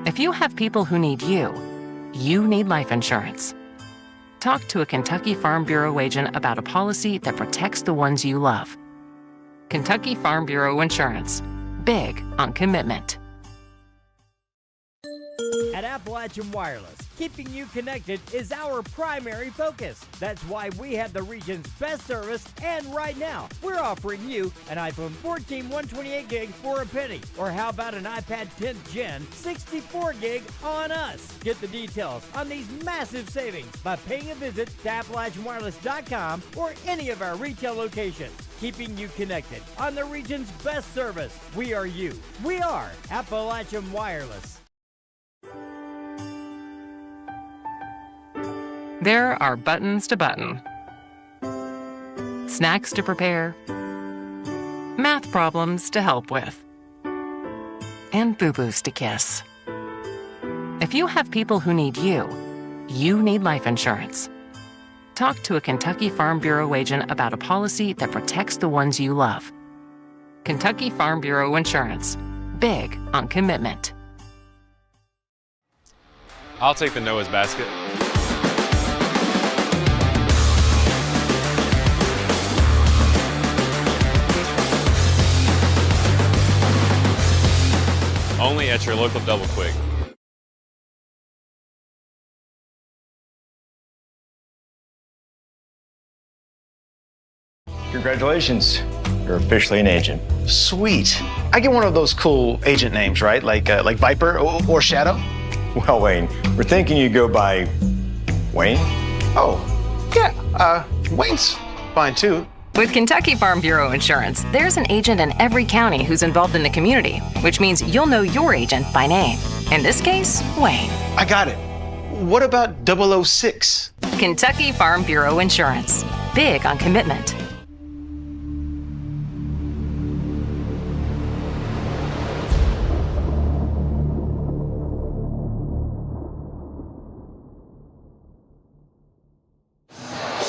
If you have people who need you, you need life insurance. Talk to a Kentucky Farm Bureau agent about a policy that protects the ones you love. Kentucky Farm Bureau Insurance. Big on commitment. At Appalachian Wireless, keeping you connected is our primary focus. That's why we have the region's best service, and right now, we're offering you an iPhone 14 128 gig for a penny. Or how about an iPad 10th Gen 64 gig on us? Get the details on these massive savings by paying a visit to AppalachianWireless.com or any of our retail locations. Keeping you connected on the region's best service. We are you. We are Appalachian Wireless. There are buttons to button, snacks to prepare, math problems to help with, and boo-boos to kiss. If you have people who need you, you need life insurance. Talk to a Kentucky Farm Bureau agent about a policy that protects the ones you love. Kentucky Farm Bureau Insurance. big on commitment. I'll take the Noah's basket. Only at your local Double Quick. Congratulations. You're officially an agent. Sweet. I get one of those cool agent names, right? Like Viper or Shadow? Well, Wayne, we're thinking you go by Wayne? Oh, yeah. Wayne's fine too. With Kentucky Farm Bureau Insurance, there's an agent in every county who's involved in the community, which means you'll know your agent by name. In this case, Wayne. I got it. What about 006? Kentucky Farm Bureau Insurance. Big on commitment.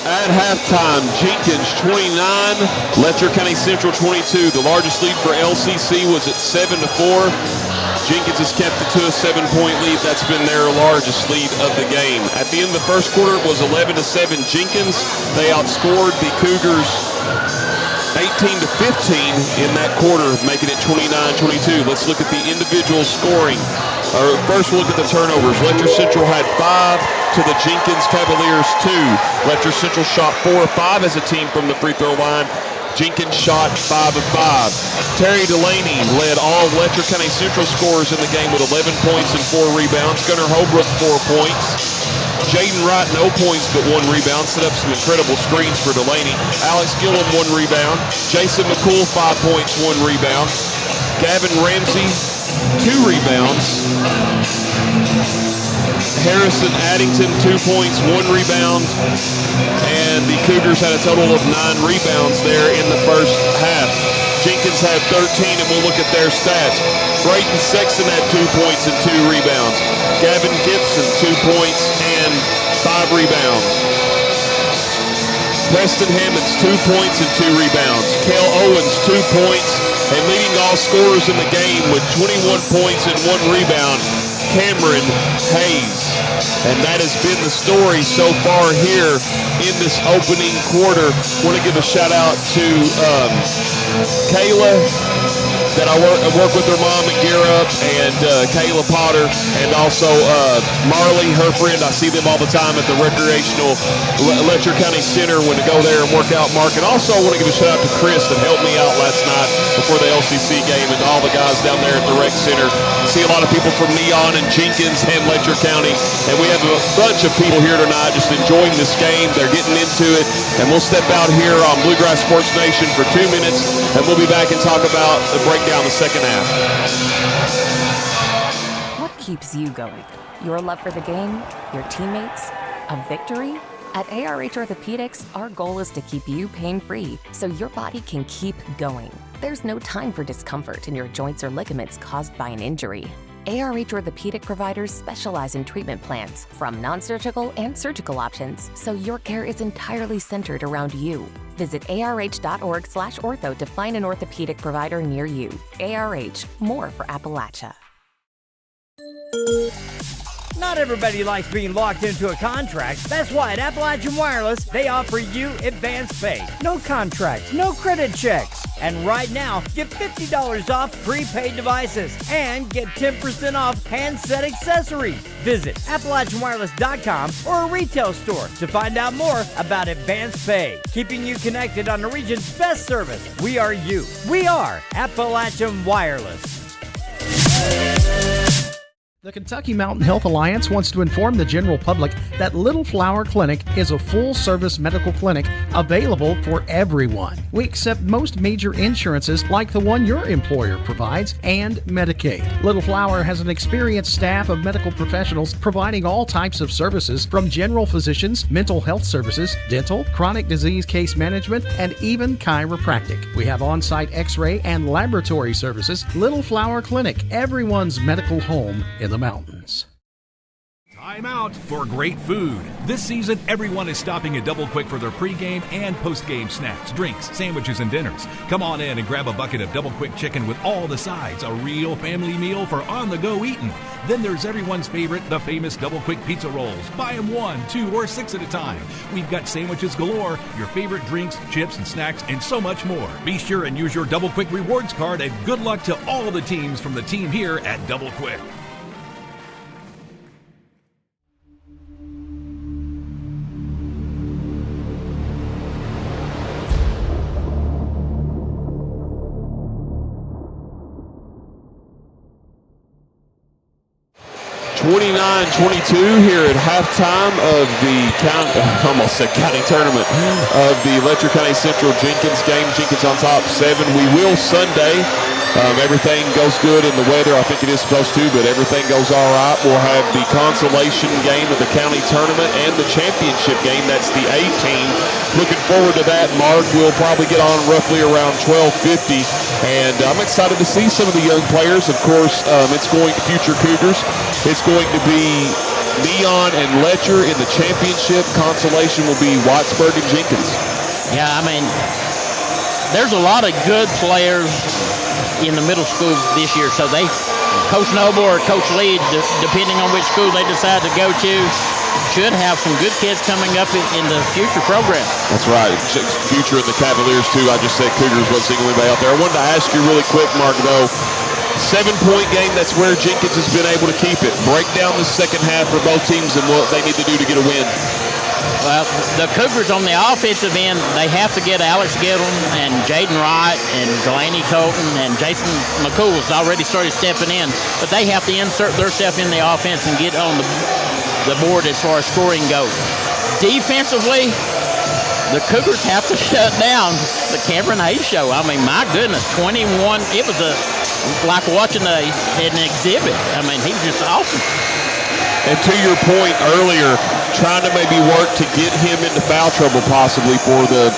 At halftime, Jenkins 29, Letcher County Central 22. The largest lead for LCC was at 7-4. Jenkins has kept it to a 7-point lead. That's been their largest lead of the game. At the end of the first quarter, it was 11-7 Jenkins. They outscored the Cougars 18-15 in that quarter, making it 29-22. Let's look at the individual scoring. First, we'll look at the turnovers. Letcher Central had 5 to the Jenkins Cavaliers 2. Letcher Central shot 4 of 5 as a team from the free throw line. Jenkins shot 5 of 5. Terry Delaney led all Letcher County Central scorers in the game with 11 points and 4 rebounds. Gunnar Holbrook 4 points. Jaden Wright, no points but 1 rebound. Set up some incredible screens for Delaney. Alex Gillum, 1 rebound. Jason McCool, 5 points, 1 rebound. Gavin Ramsey, 2 rebounds. Harrison Addington, 2 points, 1 rebound. And the Cougars had a total of 9 rebounds there in the first half. Jenkins had 13, and we'll look at their stats. Brayton Sexton had 2 points and 2 rebounds. Gavin Gibson, 2 points and 5 rebounds. Preston Hammonds, 2 points and 2 rebounds. Cale Owens, 2 points, and leading all scorers in the game with 21 points and 1 rebound, Cameron Hayes. And that has been the story so far here in this opening quarter. Want to give a shout out to Kayla, that I work with her mom and Gear Up, and Kayla Potter, and also Marley, her friend. I see them all the time at the recreational Letcher County Center when to go there and work out market. Also, I want to give a shout out to Chris that helped me out last night before the LCC game, and all the guys down there at the rec center. See a lot of people from Neon and Jenkins and Letcher County, and we have a bunch of people here tonight just enjoying this game. They're getting into it, and we'll step out here on Bluegrass Sports Nation for 2 minutes, and we'll be back and talk about the breakdown the second half. What keeps you going? Your love for the game? Your teammates? A victory? At ARH Orthopedics, our goal is to keep you pain-free so your body can keep going. There's no time for discomfort in your joints or ligaments caused by an injury. ARH Orthopedic providers specialize in treatment plans, from non-surgical and surgical options, so your care is entirely centered around you. Visit arh.org/ortho to find an orthopedic provider near you. ARH, more for Appalachia. Not everybody likes being locked into a contract. That's why at Appalachian Wireless, they offer you advance pay. No contracts, no credit checks. And right now, get $50 off prepaid devices and get 10% off handset accessories. Visit AppalachianWireless.com or a retail store to find out more about advance pay. Keeping you connected on the region's best service. We are you. We are Appalachian Wireless. The Kentucky Mountain Health Alliance wants to inform the general public that Little Flower Clinic is a full-service medical clinic available for everyone. We accept most major insurances like the one your employer provides and Medicaid. Little Flower has an experienced staff of medical professionals providing all types of services from general physicians, mental health services, dental, chronic disease case management, and even chiropractic. We have on-site x-ray and laboratory services. Little Flower Clinic, everyone's medical home in the mountains. Time out for great food. This season, everyone is stopping at Double Quick for their pregame and postgame snacks, drinks, sandwiches, and dinners. Come on in and grab a bucket of Double Quick chicken with all the sides, a real family meal for on-the-go eating. Then there's everyone's favorite, the famous Double Quick pizza rolls. Buy them 1, 2, or 6 at a time. We've got sandwiches galore, your favorite drinks, chips, and snacks, and so much more. Be sure and use your Double Quick rewards card, and good luck to all the teams from the team here at Double Quick. Here at halftime of the county tournament of the Letcher County Central Jenkins game. Jenkins on top 7. We will Sunday. Everything goes good in the weather. I think it is supposed to, but everything goes all right. We'll have the consolation game of the county tournament and the championship game. That's the 18. Looking forward to that, Mark. We'll probably get on roughly around 12:50, and I'm excited to see some of the young players. Of course, it's going to future Cougars. It's going to be Neon and Letcher in the championship. Consolation will be Wattsburg and Jenkins. Yeah, I mean, there's a lot of good players in the middle school this year, so Coach Noble or Coach Lee, depending on which school they decide to go to, should have some good kids coming up in the future program. That's right. Future in the Cavaliers, too. I just said Cougars wasn't seeing anybody out there. I wanted to ask you really quick, Mark, though. 7-point game, that's where Jenkins has been able to keep it. Break down the second half for both teams and what they need to do to get a win. Well, the Cougars on the offensive end, they have to get Alex Giddle and Jaden Wright and Delaney Colton and Jason McCool's already started stepping in, but they have to insert themselves in the offense and get on the board as far as scoring goes. Defensively, the Cougars have to shut down the Cameron Hayes show. I mean, my goodness, 21. It was like watching an exhibit. I mean, he was just awesome. And to your point earlier, trying to maybe work to get him into foul trouble possibly for the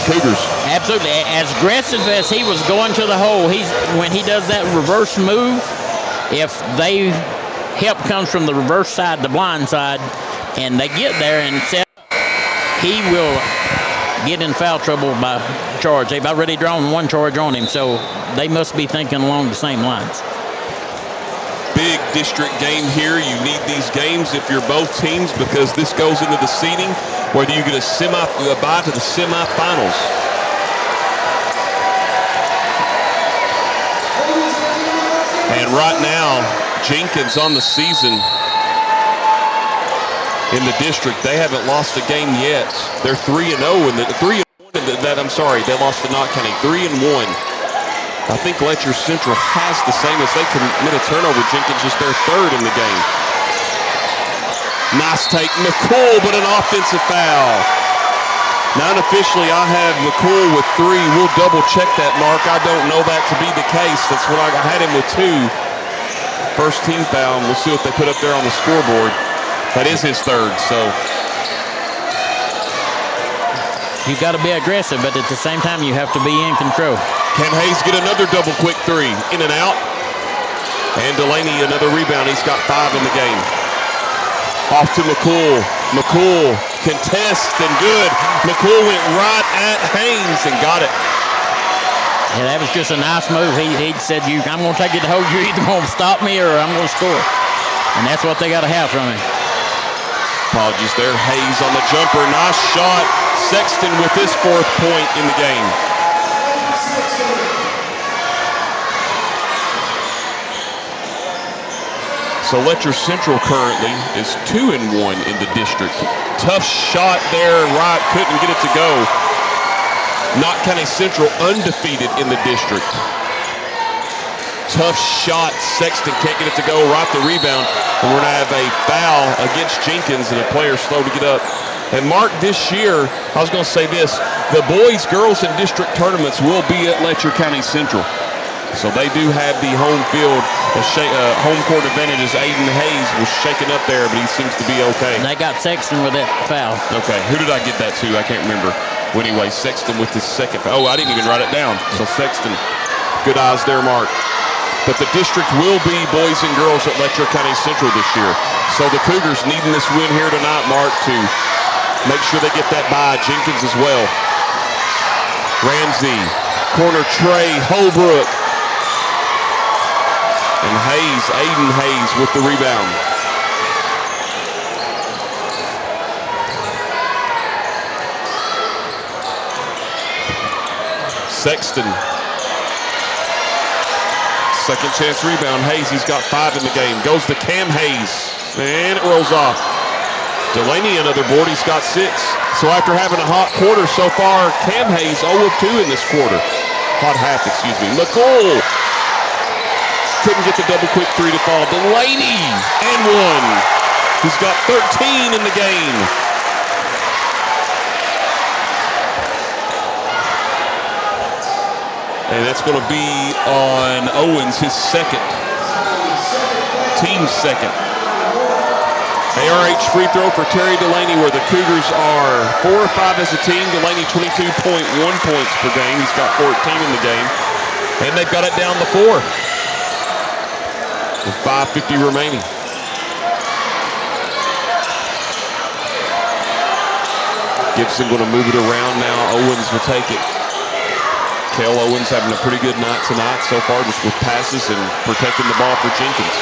Cougars. Absolutely. As aggressive as he was going to the hole, when he does that reverse move, if help comes from the reverse side, the blind side, and they get there and set, he will get in foul trouble by charge. They've already drawn one charge on him, so they must be thinking along the same lines. Big district game here. You need these games if you're both teams because this goes into the seeding, whether you get a bye to the semifinals. And right now, Jenkins on the season in the district, they haven't lost a game yet. They're 3-0 they lost to Knott County 3-1. I think Letcher Central has the same as they commit a turnover. Jenkins is their 3rd in the game. Nice take, McCool, but an offensive foul. Now unofficially, I have McCool with 3. We'll double check that, Mark. I don't know that to be the case. That's what I had him with 2. First team foul. We'll see what they put up there on the scoreboard. That is his 3rd, so. You've got to be aggressive, but at the same time, you have to be in control. Can Hayes get another double quick 3? In and out. And Delaney another rebound. He's got 5 in the game. Off to McCool. McCool contest and good. McCool went right at Haynes and got it. Yeah, that was just a nice move. He said, I'm going to take it to hold. You're either going to stop me or I'm going to score. And that's what they got to have from him. Apologies there. Hayes on the jumper. Nice shot. Sexton with his 4th point in the game. So Letcher Central currently is 2-1 in the district. Tough shot there, right, couldn't get it to go. Knott County Central undefeated in the district. Tough shot, Sexton can't get it to go, right the rebound. And we're gonna have a foul against Jenkins and a player slow to get up. And Mark, this year, I was gonna say this, the boys, girls, and district tournaments will be at Letcher County Central. So they do have the home field, home court advantage as Aiden Hayes was shaking up there, but he seems to be okay. They got Sexton with that foul. Okay, who did I get that to? I can't remember. Well, anyway, Sexton with his 2nd foul. Oh, I didn't even write it down. So Sexton, good eyes there, Mark. But the district will be boys and girls at Letcher County Central this year. So the Cougars needing this win here tonight, Mark, to make sure they get that bye. Jenkins as well. Ramsey, corner Trey, Holbrook. And Hayes, Aiden Hayes with the rebound. Sexton. Second chance rebound. Hayes, he's got 5 in the game. Goes to Cam Hayes. And it rolls off. Delaney another board. He's got 6. So after having a hot quarter so far, Cam Hayes 0 of 2 in this quarter. Hot half, excuse me. McCool. Couldn't get the double quick 3 to fall. Delaney and 1. He's got 13 in the game. And that's going to be on Owens, his second. Team's second. ARH free throw for Terry Delaney, where the Cougars are 4 or 5 as a team. Delaney 22.1 points per game. He's got 14 in the game. And they've got it down to 4. With 5:50 remaining. Gibson going to move it around now. Owens will take it. Cale Owens having a pretty good night tonight so far, just with passes and protecting the ball for Jenkins.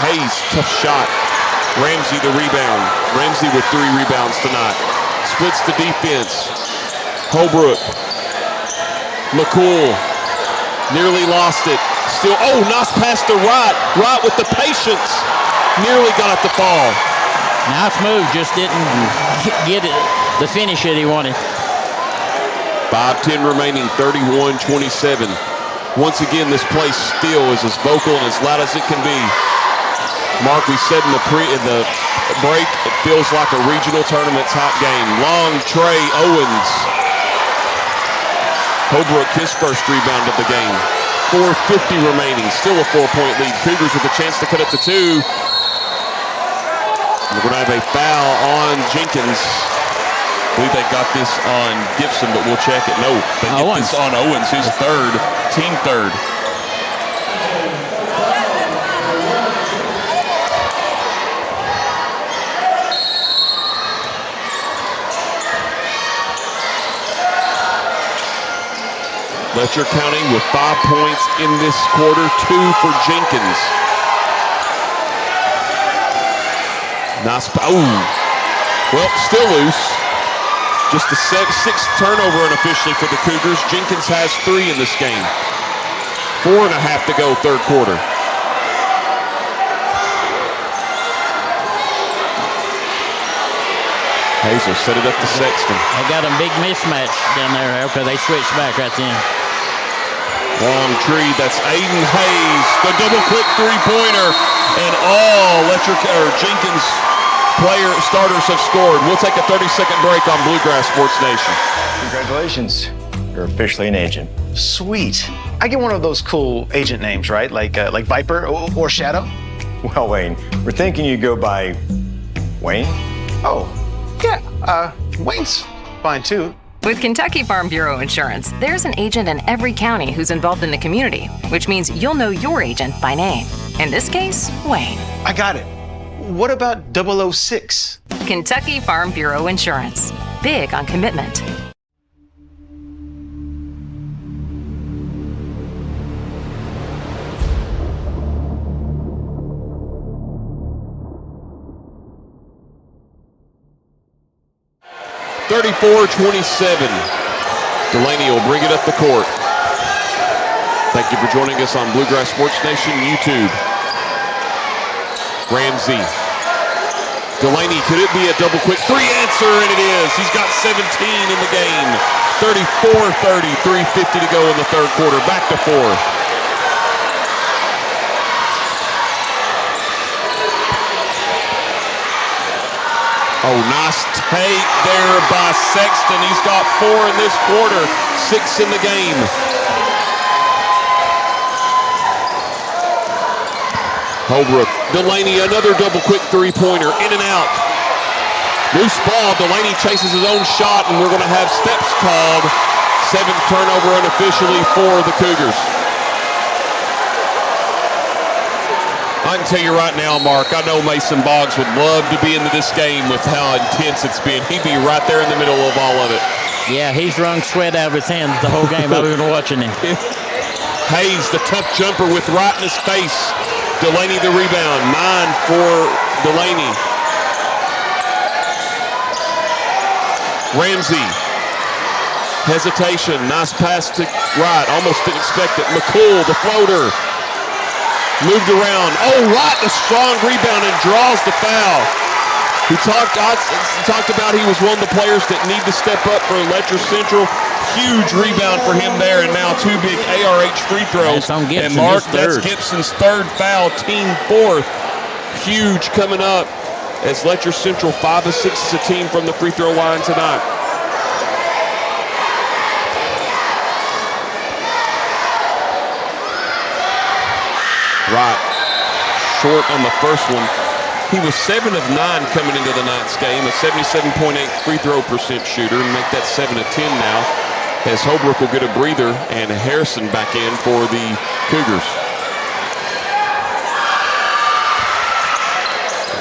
Hayes, tough shot. Ramsey the rebound. Ramsey with 3 rebounds tonight. Splits the defense. Holbrook. McCool. Nearly lost it. Still, nice pass to Wright. Wright with the patience. Nearly got it to fall. Nice move, just didn't get it, the finish that he wanted. 5:10 remaining, 31-27. Once again, this place still is as vocal and as loud as it can be. Mark, we said in the break, it feels like a regional tournament top game. Long Trey Owens. Holbrook, his first rebound of the game. 4:50 remaining, still a 4-point lead. Cougars with a chance to cut it to 2. We're going to have a foul on Jenkins. I believe they got this on Gibson, but we'll check it. No, they get this on Owens, his third, team third. Letcher counting with 5 points in this quarter, 2 for Jenkins. Nice, well, still loose. Just the 6th turnover unofficially for the Cougars. Jenkins has 3 in this game. 4.5 to go, third quarter. Hazel set it up to Sexton. They got a big mismatch down there. Okay, they switched back right then. Long tree, that's Aiden Hayes. The double quick 3-pointer. And all Jenkins starters have scored. We'll take a 30-second break on Bluegrass Sports Nation. Congratulations. You're officially an agent. Sweet. I get one of those cool agent names, right? Like Viper or Shadow? Well, Wayne, we're thinking you go by Wayne? Oh, yeah. Wayne's fine, too. With Kentucky Farm Bureau Insurance, there's an agent in every county who's involved in the community, which means you'll know your agent by name. In this case, Wayne. I got it. What about 006? Kentucky Farm Bureau Insurance. Big on commitment. (34-27). Delaney will bring it up the court. Thank you for joining us on Bluegrass Sports Nation YouTube. Ramsey. Delaney, could it be a double quick 3 answer? And it is. He's got 17 in the game. 34-30, 3:50 to go in the third quarter. Back to 4. Oh, nice take there by Sexton. He's got 4 in this quarter, 6 in the game. Holbrook, Delaney, another double quick 3-pointer, in and out. Loose ball, Delaney chases his own shot, and we're going to have steps called. 7th turnover unofficially for the Cougars. I can tell you right now, Mark, I know Mason Boggs would love to be into this game with how intense it's been. He'd be right there in the middle of all of it. Yeah, he's wrung sweat out of his hands the whole game. I've been watching him. Hayes, the tough jumper with right in his face. Delaney the rebound. 9 for Delaney. Ramsey. Hesitation. Nice pass to right. Almost didn't expect it. McCool, the floater. Moved around. Oh, right. A strong rebound and draws the foul. I talked about he was one of the players that need to step up for Letcher Central. Huge rebound for him there, and now 2 big ARH free throws. That's on Gibson, and Mark, his that's Gibson's 3rd foul, team 4th. Huge coming up as Letcher Central 5 of 6 as a team from the free throw line tonight. Right. Short on the first one. He was 7 of 9 coming into tonight's game, a 77.8 free throw percent shooter, and make that 7 of 10 now, as Holbrook will get a breather and Harrison back in for the Cougars.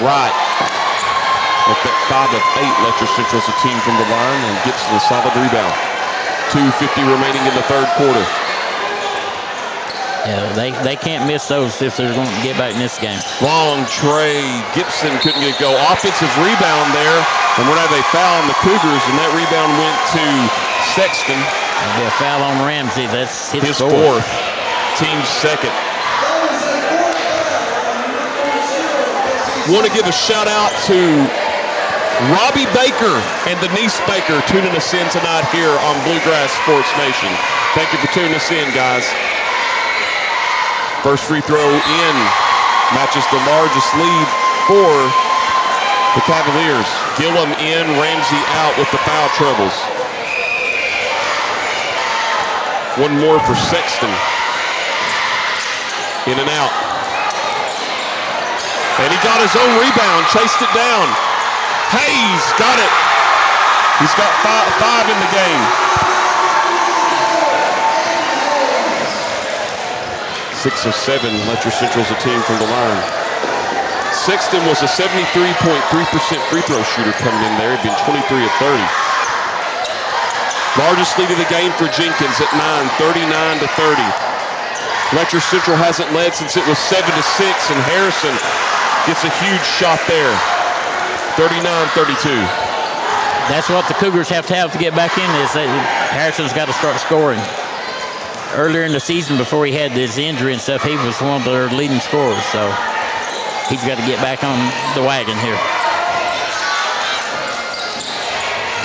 Right. At that 5 of 8, Letcher Central's a team from the line, and Gibson a solid rebound. 2:50 remaining in the 3rd quarter. Yeah, they can't miss those if they're going to get back in this game. Long tray. Gibson couldn't get it go. Offensive rebound there. And we're going to have a foul on the Cougars, and that rebound went to Sexton. There'll be a foul on Ramsey. That's his 4th. Team's 2nd. Want to give a shout out to Robbie Baker and Denise Baker tuning us in tonight here on Bluegrass Sports Nation. Thank you for tuning us in, guys. First free throw in, matches the largest lead for the Cavaliers. Gillum in, Ramsey out with the foul troubles. One more for Sexton. In and out. And he got his own rebound, chased it down. Hayes got it. He's got five in the game. 6 of 7, Letcher Central's a team from the line. Sexton was a 73.3% free throw shooter coming in there. He'd been 23 of 30. Largest lead of the game for Jenkins at 9, 39 to 30. Letcher Central hasn't led since it was 7 to 6, and Harrison gets a huge shot there. 39-32. That's what the Cougars have to get back in this. Harrison's got to start scoring. Earlier in the season, before he had this injury and stuff, he was one of their leading scorers, so he's got to get back on the wagon here.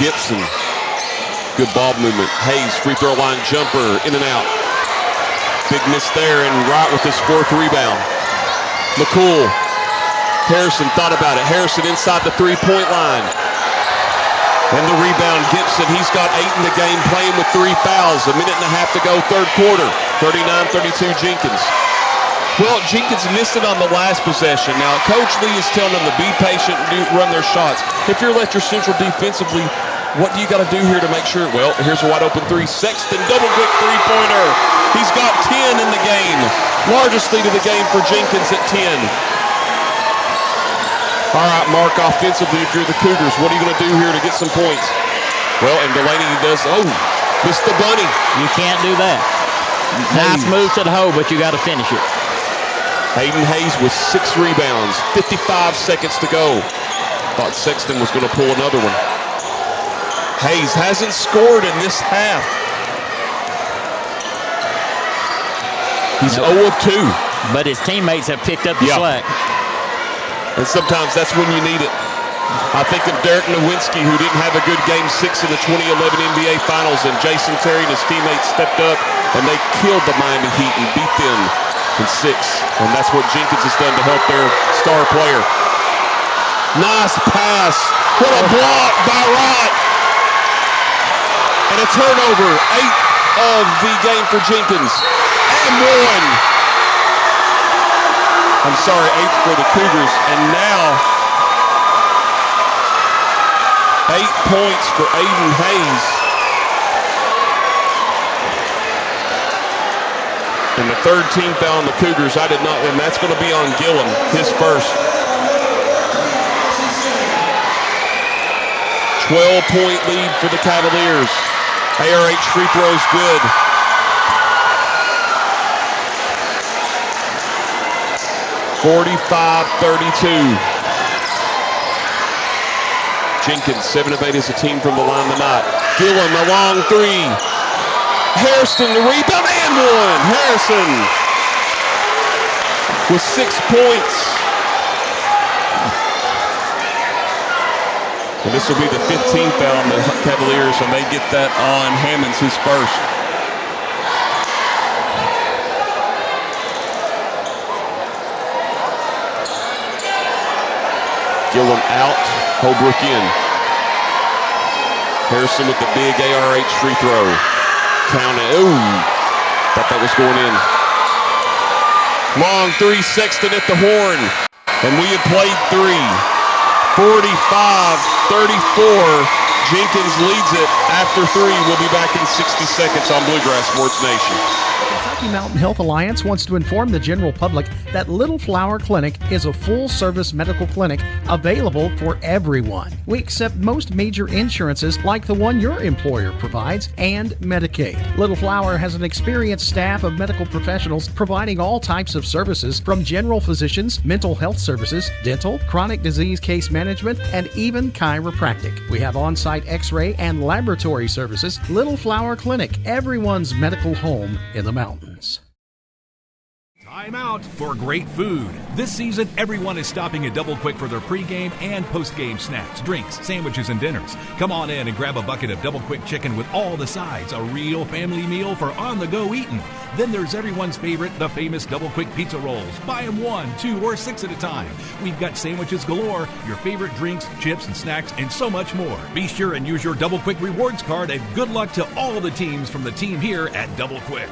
Gibson, good ball movement. Hayes, free throw line jumper, in and out. Big miss there, and Wright with his 4th rebound. McCool, Harrison thought about it. Harrison inside the 3-point line. And the rebound, Gibson, he's got 8 in the game, playing with 3 fouls. A minute and a half to go, 3rd quarter. 39-32 Jenkins. Well, Jenkins missed it on the last possession. Now, Coach Lee is telling them to be patient and run their shots. If you're Letcher Central defensively, what do you got to do here to make sure? Well, here's a wide open 3. Sexton, double quick 3-pointer. He's got 10 in the game. Largest lead of the game for Jenkins at 10. All right, Mark, offensively, if you're the Cougars, what are you going to do here to get some points? Well, and Delaney does, missed the bunny. You can't do that. Nice move to the hole, but you got to finish it. Hayden Hayes with 6 rebounds, 55 seconds to go. Thought Sexton was going to pull another one. Hayes hasn't scored in this half. He's 0 of 2. But his teammates have picked up the slack. And sometimes that's when you need it. I think of Derek Nowinski, who didn't have a good Game 6 in the 2011 NBA Finals, and Jason Terry and his teammates stepped up, and they killed the Miami Heat and beat them in 6. And that's what Jenkins has done to help their star player. Nice pass. What a block by Wright. And a turnover. 8 of the game for Jenkins. And 1. I'm sorry, 8 for the Cougars, and now 8 points for Aiden Hayes. And the third team foul on the Cougars. I did not, and that's going to be on Gillum, his first. 12-point lead for the Cavaliers. ARH free throws good. (45-32). Jenkins, 7 of 8 as a team from the line tonight. Gillum, a long three. Harrison, the rebound, and one. Harrison with 6 points. And this will be the 15th foul on the Cavaliers, and they get that on Hammonds, his first. Gillum out, Holbrook in. Harrison with the big ARH free throw. Counted, ooh, thought that was going in. Long three, Sexton at the horn, and we had played 3. 45-34, Jenkins leads it after 3. We'll be back in 60 seconds on Bluegrass Sports Nation. Kentucky Mountain Health Alliance wants to inform the general public that Little Flower Clinic is a full-service medical clinic available for everyone. We accept most major insurances like the one your employer provides and Medicaid. Little Flower has an experienced staff of medical professionals providing all types of services from general physicians, mental health services, dental, chronic disease case management, and even chiropractic. We have on-site x-ray and laboratory services. Little Flower Clinic, everyone's medical home in the mountains. Time out for great food. This season, everyone is stopping at Double Quick for their pregame and postgame snacks, drinks, sandwiches, and dinners. Come on in and grab a bucket of Double Quick chicken with all the sides, a real family meal for on-the-go eating. Then there's everyone's favorite, the famous Double Quick pizza rolls. Buy them 1, 2, or 6 at a time. We've got sandwiches galore, your favorite drinks, chips, and snacks, and so much more. Be sure and use your Double Quick rewards card, and good luck to all the teams from the team here at Double Quick.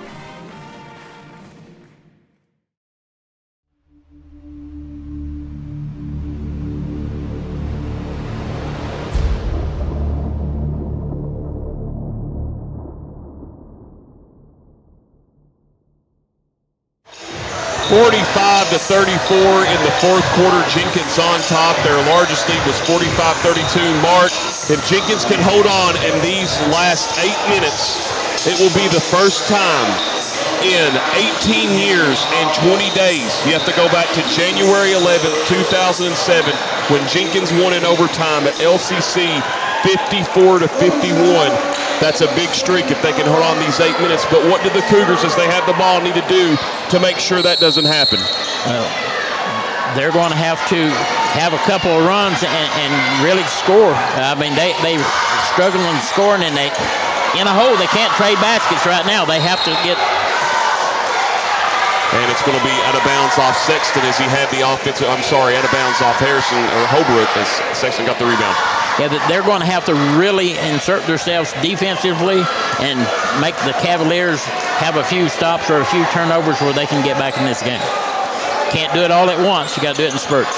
(45-34) in the fourth quarter. Jenkins on top. Their largest lead was 45-32. Mark, if Jenkins can hold on in these last 8 minutes, it will be the first time in 18 years and 20 days. You have to go back to January 11th, 2007, when Jenkins won in overtime at LCC 54-51. That's a big streak if they can hold on these 8 minutes. But what do the Cougars, as they have the ball, need to do to make sure that doesn't happen? Well, they're going to have a couple of runs and really score. I mean, they're struggling scoring, and in a hole. They can't trade baskets right now. They have to get. And it's going to be out of bounds off Sexton as he had the offensive. I'm sorry, out of bounds off Harrison or Holbrook as Sexton got the rebound. Yeah, they're going to have to really insert themselves defensively and make the Cavaliers have a few stops or a few turnovers where they can get back in this game. Can't do it all at once. You got to do it in spurts.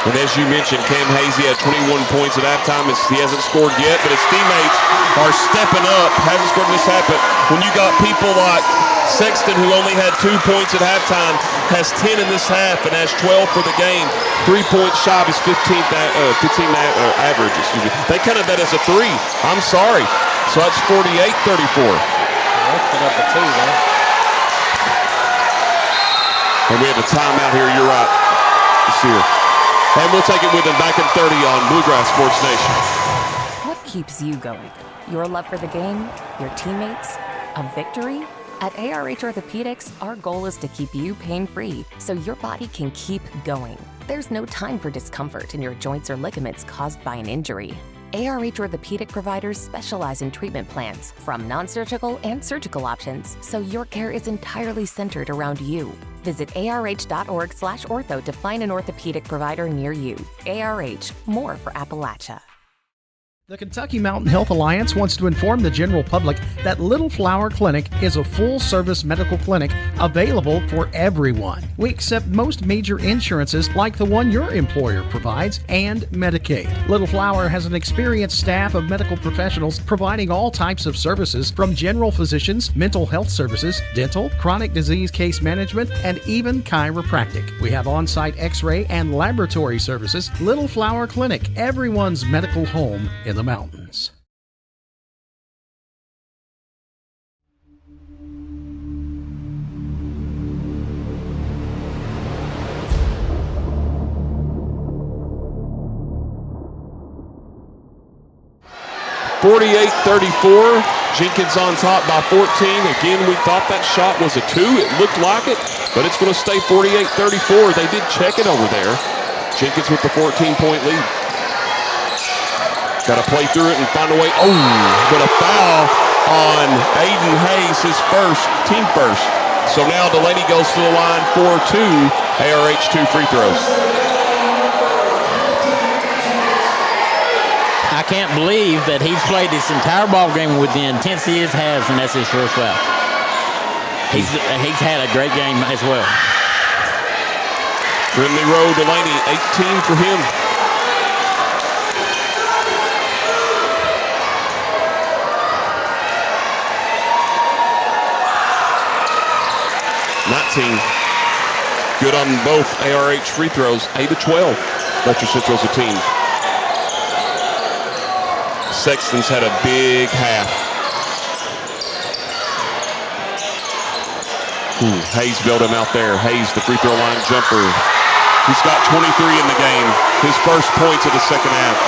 And as you mentioned, Cam Hazy had 21 points at halftime. He hasn't scored yet, but his teammates are stepping up. Hasn't scored in this half, but when you got people like Sexton, who only had 2 points at halftime, has 10 in this half and has 12 for the game. 3-point shot is 15 average. Excuse me. They counted that as a 3. I'm sorry. So that's 48-34. Let's put up a 2 there. And we have a timeout here. You're right. It's here. And we'll take it with them back in 30 on Bluegrass Sports Nation. What keeps you going? Your love for the game? Your teammates? A victory? At ARH Orthopedics, our goal is to keep you pain-free so your body can keep going. There's no time for discomfort in your joints or ligaments caused by an injury. ARH Orthopedic providers specialize in treatment plans, from non-surgical and surgical options, so your care is entirely centered around you. Visit arh.org/ortho to find an orthopedic provider near you. ARH, more for Appalachia. The Kentucky Mountain Health Alliance wants to inform the general public that Little Flower Clinic is a full-service medical clinic available for everyone. We accept most major insurances like the one your employer provides and Medicaid. Little Flower has an experienced staff of medical professionals providing all types of services from general physicians, mental health services, dental, chronic disease case management, and even chiropractic. We have on-site x-ray and laboratory services. Little Flower Clinic, everyone's medical home in the mountains. (48-34). Jenkins on top by 14. Again, we thought that shot was a 2. It looked like it, but it's going to stay 48-34. They did check it over there. Jenkins with the 14-point lead. Got to play through it and find a way. Oh, but a foul on Aiden Hayes, his first, team first. So now Delaney goes to the line for 2 ARH 2 free throws. I can't believe that he's played this entire ball game with the intensity he has, and that's his first foul. He's had a great game as well. Brindley Rowe Delaney, 18 for him. Good on both ARH free throws, 8-12. Letcher Central's a team. Sexton's had a big half. Hayes bailed him out there. Hayes, the free throw line jumper. He's got 23 in the game. His first points of the second half.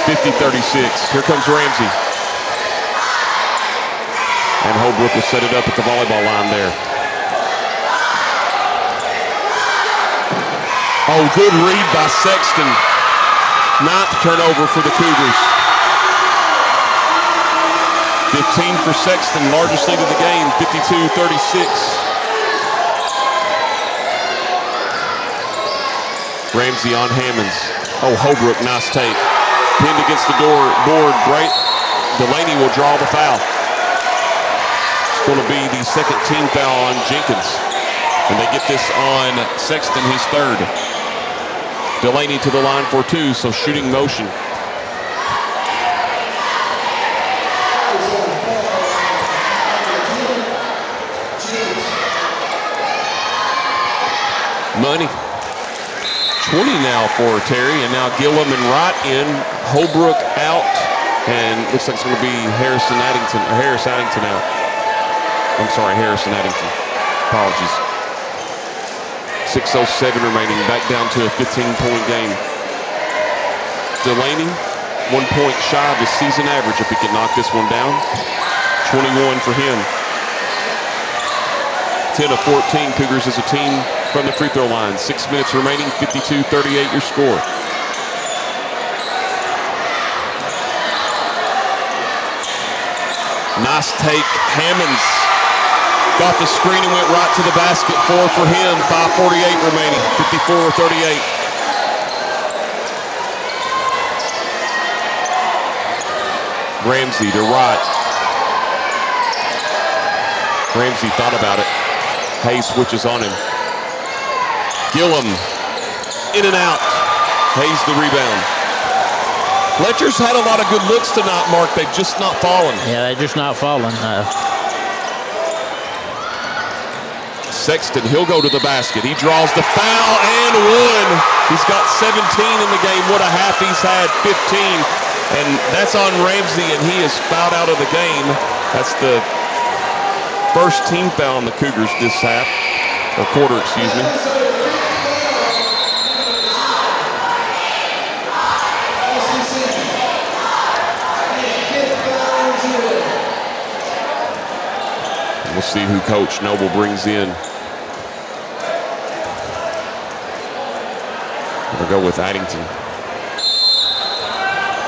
50-36. Here comes Ramsey. And Holbrook will set it up at the volleyball line there. Oh, good read by Sexton. 9th turnover for the Cougars. 15 for Sexton, largest lead of the game, 52-36. Ramsey on Hammonds. Oh, Holbrook, nice take. Pinned against the board. Bright. Delaney will draw the foul. It's going to be the second team foul on Jenkins. And they get this on Sexton, his third. Delaney to the line for 2, so shooting motion. Money. 20 now for Terry, and now Gillum and Wright in. Holbrook out, and looks like it's going to be Harris Addington out. I'm sorry, Harrison Addington. Apologies. 6:07 remaining, back down to a 15-point game. Delaney, 1 point shy of his season average if he can knock this one down. 21 for him. 10 of 14, Cougars as a team from the free throw line. 6 minutes remaining, 52-38 your score. Nice take, Hammonds. Got the screen and went right to the basket. 4 for him. 5:48 remaining. 54-38. Ramsey to Wright. Ramsey thought about it. Hayes switches on him. Gillum in and out. Hayes the rebound. Letcher's had a lot of good looks tonight, Mark. They've just not fallen. Yeah, they're just not falling. Sexton, he'll go to the basket. He draws the foul and 1. He's got 17 in the game. What a half he's had, 15. And that's on Ramsey, and he is fouled out of the game. That's the first team foul on the Cougars this half, or quarter, excuse me. We'll see who Coach Noble brings in. We'll go with Addington.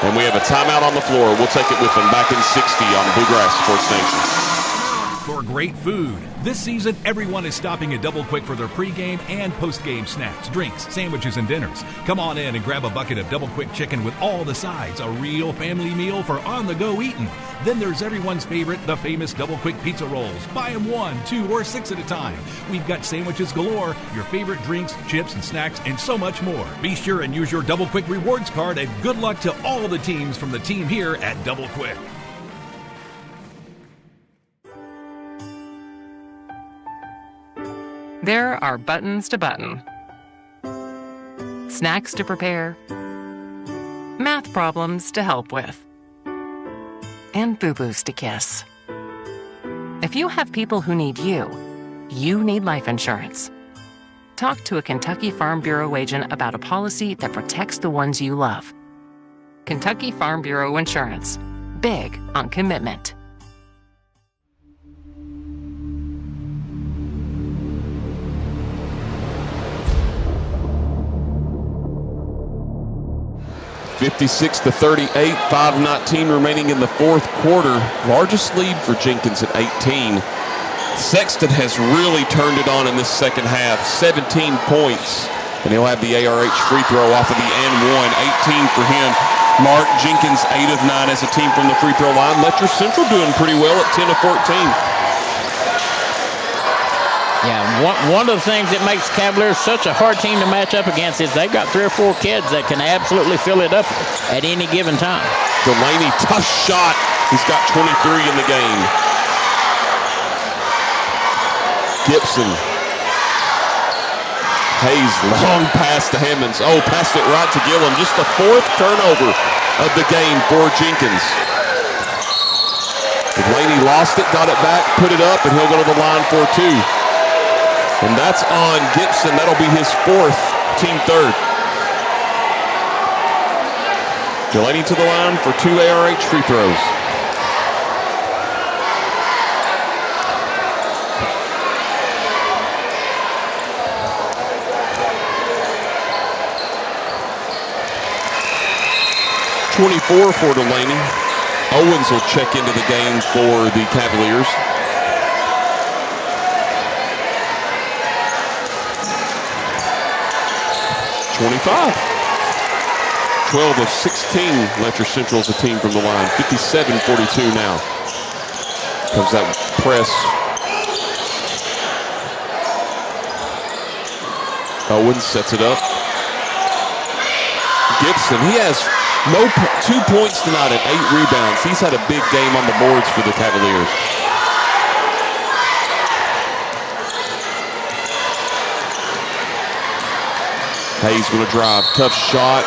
And we have a timeout on the floor. We'll take it with them back in 60 on Bluegrass Sports Nation. For great food, this season everyone is stopping at Double Quick for their pregame and postgame snacks, drinks, sandwiches, and dinners. Come on in and grab a bucket of Double Quick chicken with all the sides, a real family meal for on-the-go eating. Then there's everyone's favorite, the famous Double Quick pizza rolls. Buy them 1, 2, or 6 at a time. We've got sandwiches galore, your favorite drinks, chips, and snacks, and so much more. Be sure and use your Double Quick rewards card, and good luck to all the teams from the team here at Double Quick. There are buttons to button, snacks to prepare, math problems to help with, and boo-boos to kiss. If you have people who need you, you need life insurance. Talk to a Kentucky Farm Bureau agent about a policy that protects the ones you love. Kentucky Farm Bureau Insurance. Big on commitment. (56-38), 5:19 remaining in the fourth quarter. Largest lead for Jenkins at 18. Sexton has really turned it on in this second half. 17 points, and he'll have the ARH free throw off of the and one. 18 for him. Mark Jenkins, 8 of 9 as a team from the free throw line. Letcher Central doing pretty well at 10 of 14. Yeah, one of the things that makes Cavaliers such a hard team to match up against is they've got 3 or 4 kids that can absolutely fill it up at any given time. Delaney, tough shot. He's got 23 in the game. Gibson. Hayes, long pass to Hammonds. Oh, passed it right to Gillum. Just the 4th turnover of the game for Jenkins. Delaney lost it, got it back, put it up, and he'll go to the line for 2. And that's on Gibson. That'll be his 4th, team 3rd. Delaney to the line for 2 ARH free throws. (24) for Delaney. Owens will check into the game for the Cavaliers. (25). 12 of 16, Letcher Central's a team from the line. 57-42 now. Comes that press. Owens sets it up. Gibson, he has 2 points tonight and 8 rebounds. He's had a big game on the boards for the Cavaliers. Hayes going to drive. Tough shot.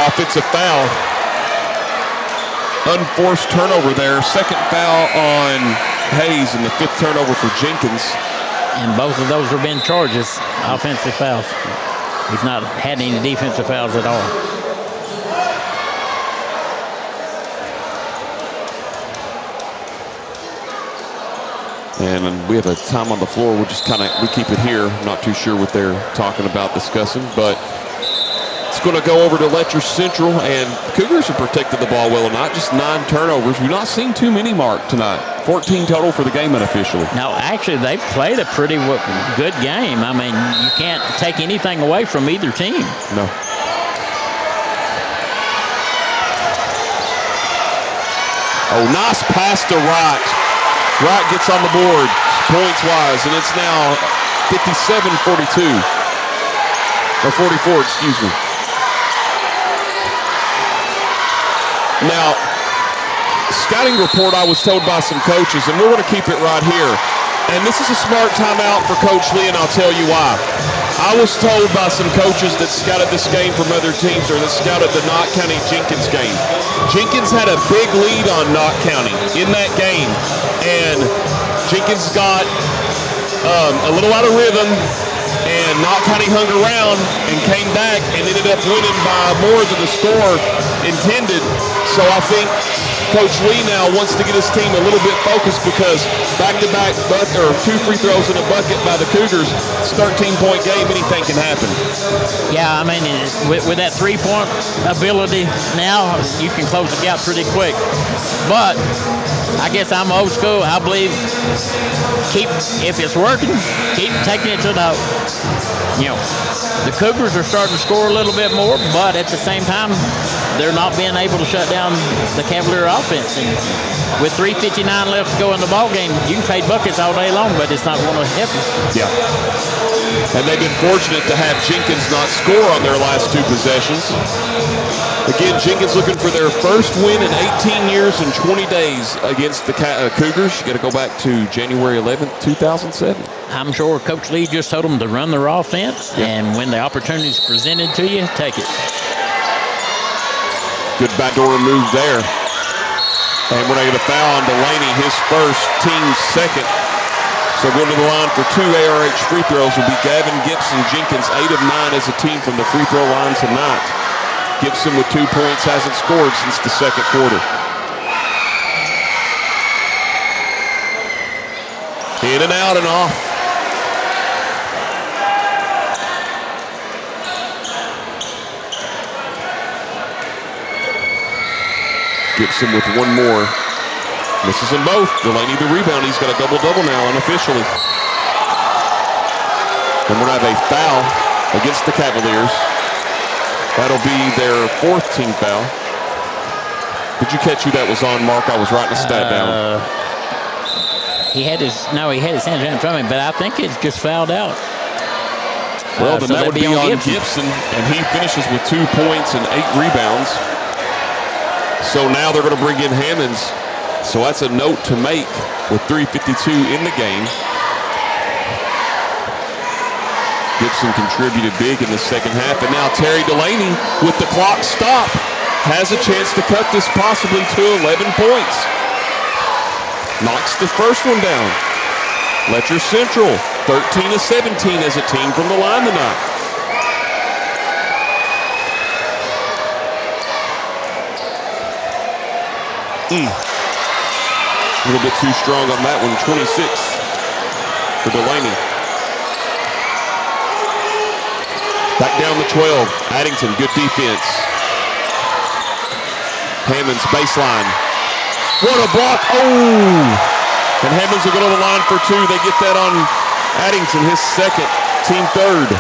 Offensive foul. Unforced turnover there. Second foul on Hayes and the 5th turnover for Jenkins. And both of those have been charges, offensive fouls. He's not had any defensive fouls at all. And we have a time on the floor. We keep it here. I'm not too sure what they're talking about, discussing, but it's going to go over to Letcher Central, and the Cougars have protected the ball well tonight. Just 9 turnovers. We've not seen too many, Mark, tonight. 14 total for the game unofficially. No, actually, they've played a pretty good game. I mean, you can't take anything away from either team. No. Oh, nice pass to Wright. Wright gets on the board, points-wise, and it's now 57-42. Or 44, excuse me. Now, scouting report I was told by some coaches, and we're going to keep it right here. And this is a smart timeout for Coach Lee, and I'll tell you why. I was told by some coaches that scouted this game from other teams, or that scouted the Knott County-Jenkins game. Jenkins had a big lead on Knott County in that game, and Jenkins got a little out of rhythm, and And Knott County hung around and came back and ended up winning by more than the score intended. So I think Coach Lee now wants to get his team a little bit focused because back-to-back or 2 free throws in a bucket by the Cougars. It's a 13-point game. Anything can happen. Yeah, I mean, with that three-point ability now, you can close the gap pretty quick. But I guess I'm old school. I believe if it's working, keep taking it to the, the Cougars are starting to score a little bit more, but at the same time, they're not being able to shut down the Cavalier offense. And with 3:59 left to go in the ball game, you can trade buckets all day long, but it's not going to help you. Yeah. And they've been fortunate to have Jenkins not score on their last 2 possessions. Again, Jenkins looking for their first win in 18 years and 20 days against the Cougars. You got to go back to January 11th, 2007. I'm sure Coach Lee just told them to run their offense, and when the opportunity is presented to you, take it. Good backdoor move there. And we're going to get a foul on Delaney, his first, team's second. So going to the line for 2 ARH free throws will be Gavin Gibson. Jenkins 8 of 9 as a team from the free throw line tonight. Gibson with 2 points, hasn't scored since the second quarter. In and out and off. Gibson with 1 more. Misses them both. Delaney the rebound. He's got a double-double now unofficially. And we're going to have a foul against the Cavaliers. That'll be their 4th team foul. Did you catch who that was on, Mark? I was writing a stat down. He had his hands in front of me, but I think it's just fouled out. Well, then that would be on Gibson, and he finishes with 2 points and 8 rebounds. So now they're going to bring in Hammonds. So that's a note to make with 3:52 in the game. Gibson contributed big in the second half. And now Terry Delaney, with the clock stopped, has a chance to cut this possibly to 11 points. Knocks the first one down. Letcher Central, 13 of 17 as a team from the line tonight. A little bit too strong on that one, 26 for Delaney. Back down the 12, Addington, good defense. Hammonds baseline. What a block, oh! And Hammonds will go to the line for 2. They get that on Addington, his second, team 3rd.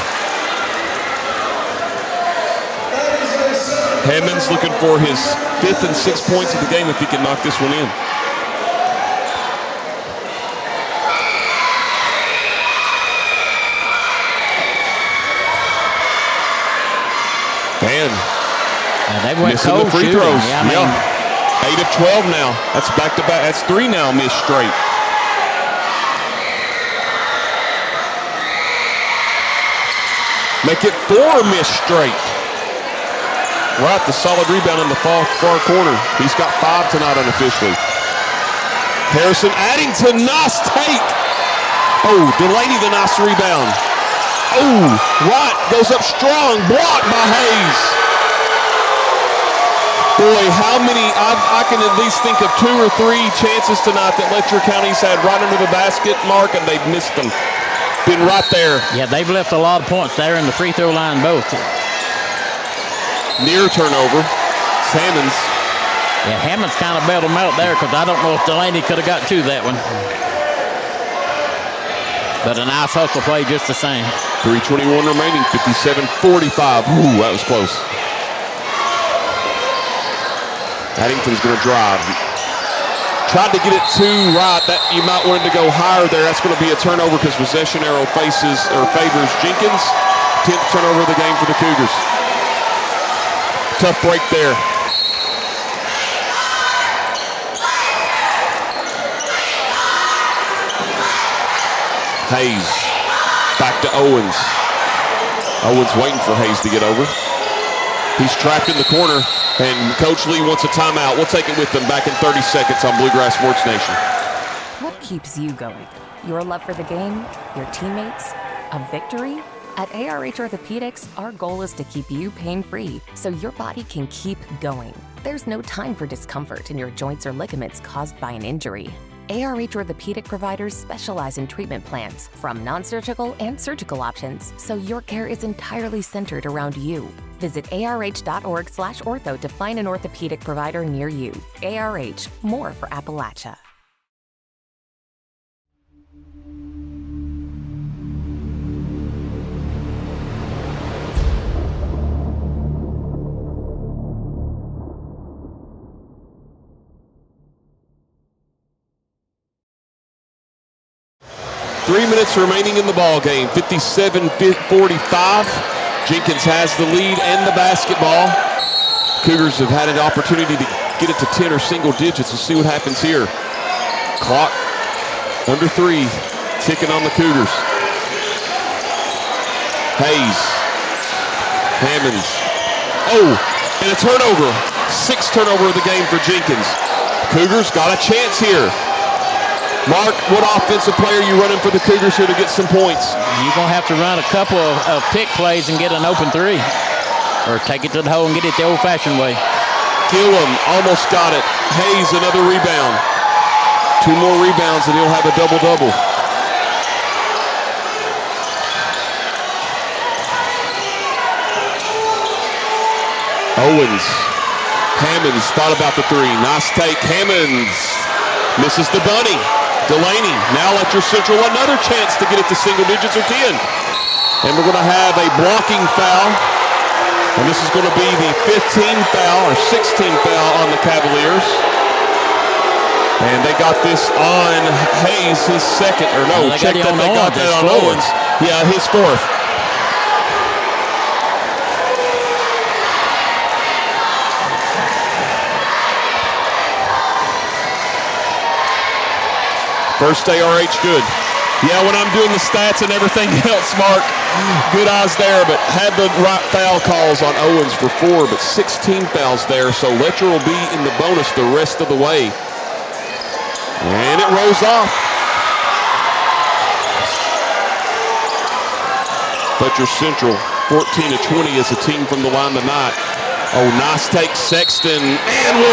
Hammonds looking for his 5th and 6th points of the game if he can knock this one in. And they went missing cold the free shooting. throws. Yeah, 8 of 12 now. That's back-to-back. That's 3 now missed straight. Make it 4 missed straight. Right, the solid rebound in the far corner. He's got 5 tonight unofficially. Harrison Addington, nice take. Oh, Delaney the nice rebound. Oh, Wright goes up strong, blocked by Hayes. Boy, how many, I can at least think of 2 or 3 chances tonight that Letcher County's had right under the basket, Mark, and they've missed them. Been right there. Yeah, they've left a lot of points there in the free throw line both. Near turnover, it's Hammonds. Yeah, Hammonds kind of bailed them out there because I don't know if Delaney could have got to that one. But a nice hustle play just the same. 3:21 remaining, 57-45. Ooh, that was close. Addington's going to drive. Tried to get it to Wright. That you might want him to go higher there. That's going to be a turnover because possession arrow favors Jenkins. 10th turnover of the game for the Cougars. Tough break there. Hayes back to Owens. Owens waiting for Hayes to get over. He's trapped in the corner, and Coach Lee wants a timeout. We'll take it with them back in 30 seconds on Bluegrass Sports Nation. What keeps you going? Your love for the game? Your teammates? A victory? At ARH Orthopedics, our goal is to keep you pain-free so your body can keep going. There's no time for discomfort in your joints or ligaments caused by an injury. ARH Orthopedic providers specialize in treatment plans, from non-surgical and surgical options, so your care is entirely centered around you. Visit arh.org/ortho to find an orthopedic provider near you. ARH, more for Appalachia. Three minutes remaining in the ball game. 57-45. Jenkins has the lead and the basketball. Cougars have had an opportunity to get it to 10 or single digits. We'll see what happens here. Clock under 3, ticking on the Cougars. Hayes. Hammonds. Oh, and a turnover. 6th turnover of the game for Jenkins. Cougars got a chance here. Mark, what offensive player are you running for the Cougars here to get some points? You're going to have to run a couple of pick plays and get an open 3. Or take it to the hole and get it the old-fashioned way. Gillum almost got it. Hayes, another rebound. 2 more rebounds and he'll have a double-double. Owens. Hammonds thought about the 3. Nice take. Hammonds misses the bunny. Delaney, now Letcher Central, another chance to get it to single digits or 10. And we're going to have a blocking foul. And this is going to be the 15th foul or 16th foul on the Cavaliers. And they got this on Hayes, his second, or no, check that they got that on Owens. Yeah, his 4th. First ARH good. Yeah, when I'm doing the stats and everything else, Mark, good eyes there, but had the right foul calls on Owens for 4, but 16 fouls there, so Letcher will be in the bonus the rest of the way. And it rolls off. Letcher Central, 14-20 as a team from the line tonight. Oh, nice take, Sexton, and 1.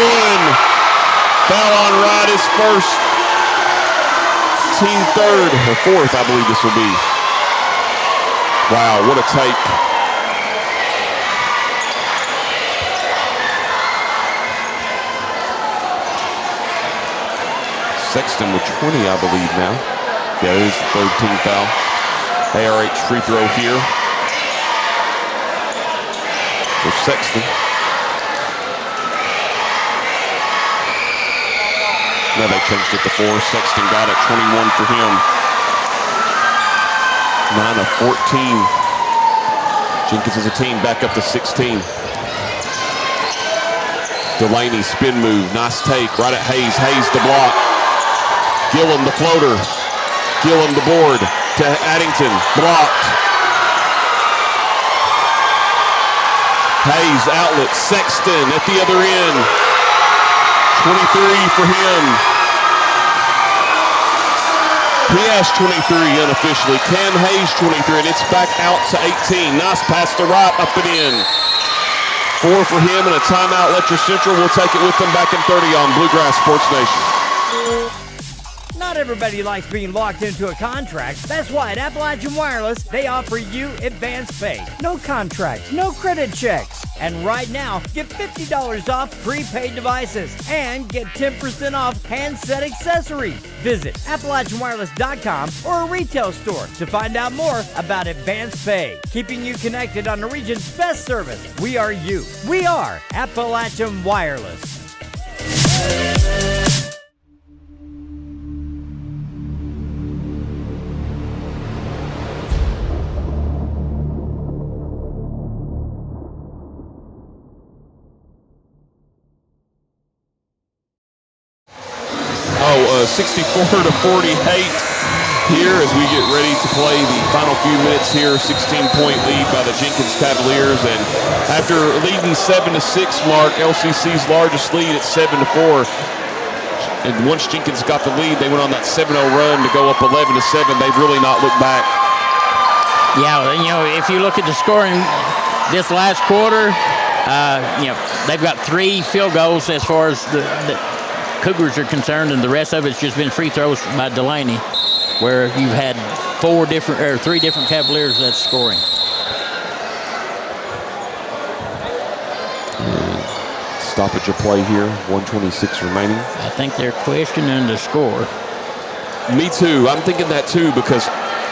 Foul on Wright is first. Team 3rd, or 4th, I believe this will be. Wow, what a take. Sexton with 20, I believe now. Yeah, it is the 3rd team foul. ARH free throw here for Sexton. Now they changed it to 4. Sexton got it, 21 for him. 9 of 14. Jenkins as a team back up to 16. Delaney spin move, nice take, right at Hayes. Hayes the block. Gillum the floater. Gillum the board to Addington, blocked. Hayes outlet, Sexton at the other end. 23 for him. He has 23 unofficially. Cam Hayes 23, and it's back out to 18. Nice pass to Wright, up and in. 4 for him and a timeout. Letcher Central will take it with them back in 30 on Bluegrass Sports Nation. Not everybody likes being locked into a contract. That's why at Appalachian Wireless, they offer you advance pay. No contracts, no credit checks. And right now, get $50 off prepaid devices and get 10% off handset accessories. Visit AppalachianWireless.com or a retail store to find out more about advance pay. Keeping you connected on the region's best service. We are you. We are Appalachian Wireless. Oh, 64-48 here as we get ready to play the final few minutes here. 16-point lead by the Jenkins Cavaliers, and after leading 7-6, Mark, LCC's largest lead at 7-4. And once Jenkins got the lead, they went on that 7-0 run to go up 11-7. They've really not looked back. Yeah, if you look at the scoring this last quarter, they've got 3 field goals as far as the Cougars are concerned, and the rest of it's just been free throws by Delaney, where you've had 3 different Cavaliers that's scoring. Stoppage of play here, 1:26 remaining. I think they're questioning the score. Me too. I'm thinking that too, because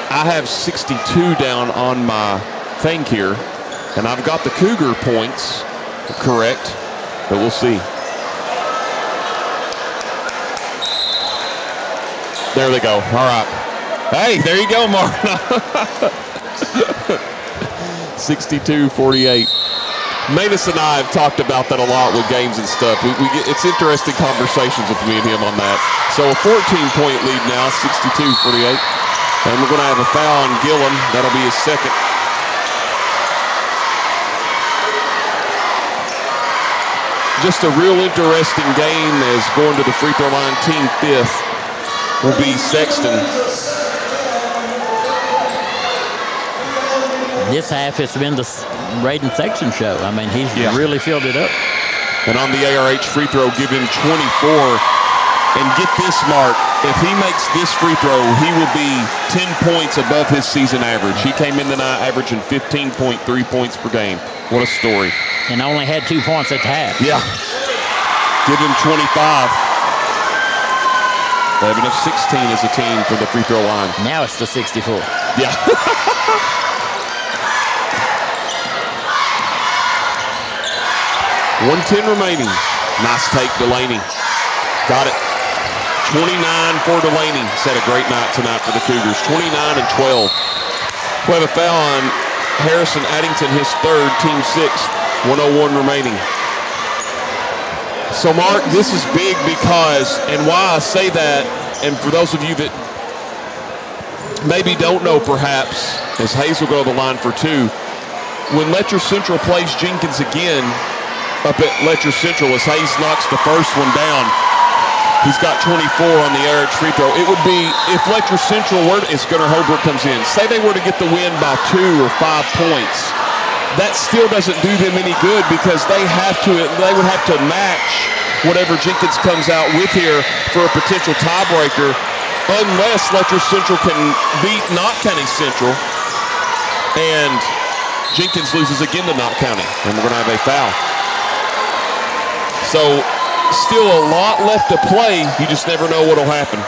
I have 62 down on my thing here, and I've got the Cougar points correct, but we'll see. There they go. All right. Hey, there you go, Mark. 62-48. Mavis and I have talked about that a lot with games and stuff. It's interesting conversations with me and him on that. So a 14-point lead now, 62-48. And we're going to have a foul on Gillum. That'll be his second. Just a real interesting game as going to the free throw line. Team 5th will be Sexton. This half has been the Braden Sexton show. I mean, he's really filled it up. And on the ARH free throw, give him 24. And get this, Mark, if he makes this free throw, he will be 10 points above his season average. He came in tonight averaging 15.3 points per game. What a story. And only had 2 points at the half. Yeah. Give him 25. They have enough 16 as a team for the free throw line. Now it's the 64. Yeah. 1:10 remaining. Nice take, Delaney. Got it. 29 for Delaney. He's had a great night tonight for the Cougars. 29 and 12. We have a foul on Harrison Addington, his third, team 6th. 1:01 remaining. So, Mark, this is big because, and why I say that, and for those of you that maybe don't know perhaps, as Hayes will go to the line for 2, when Letcher Central plays Jenkins again, up at Letcher Central as Hayes knocks the first one down. He's got 24 on the average free throw. It would be, if Letcher Central were, as Gunnar Holbrook comes in, say they were to get the win by 2 or 5 points, that still doesn't do them any good because they would have to match whatever Jenkins comes out with here for a potential tiebreaker, unless Letcher Central can beat Knott County Central and Jenkins loses again to Knott County, and we're going to have a foul. So, still a lot left to play. You just never know what will happen.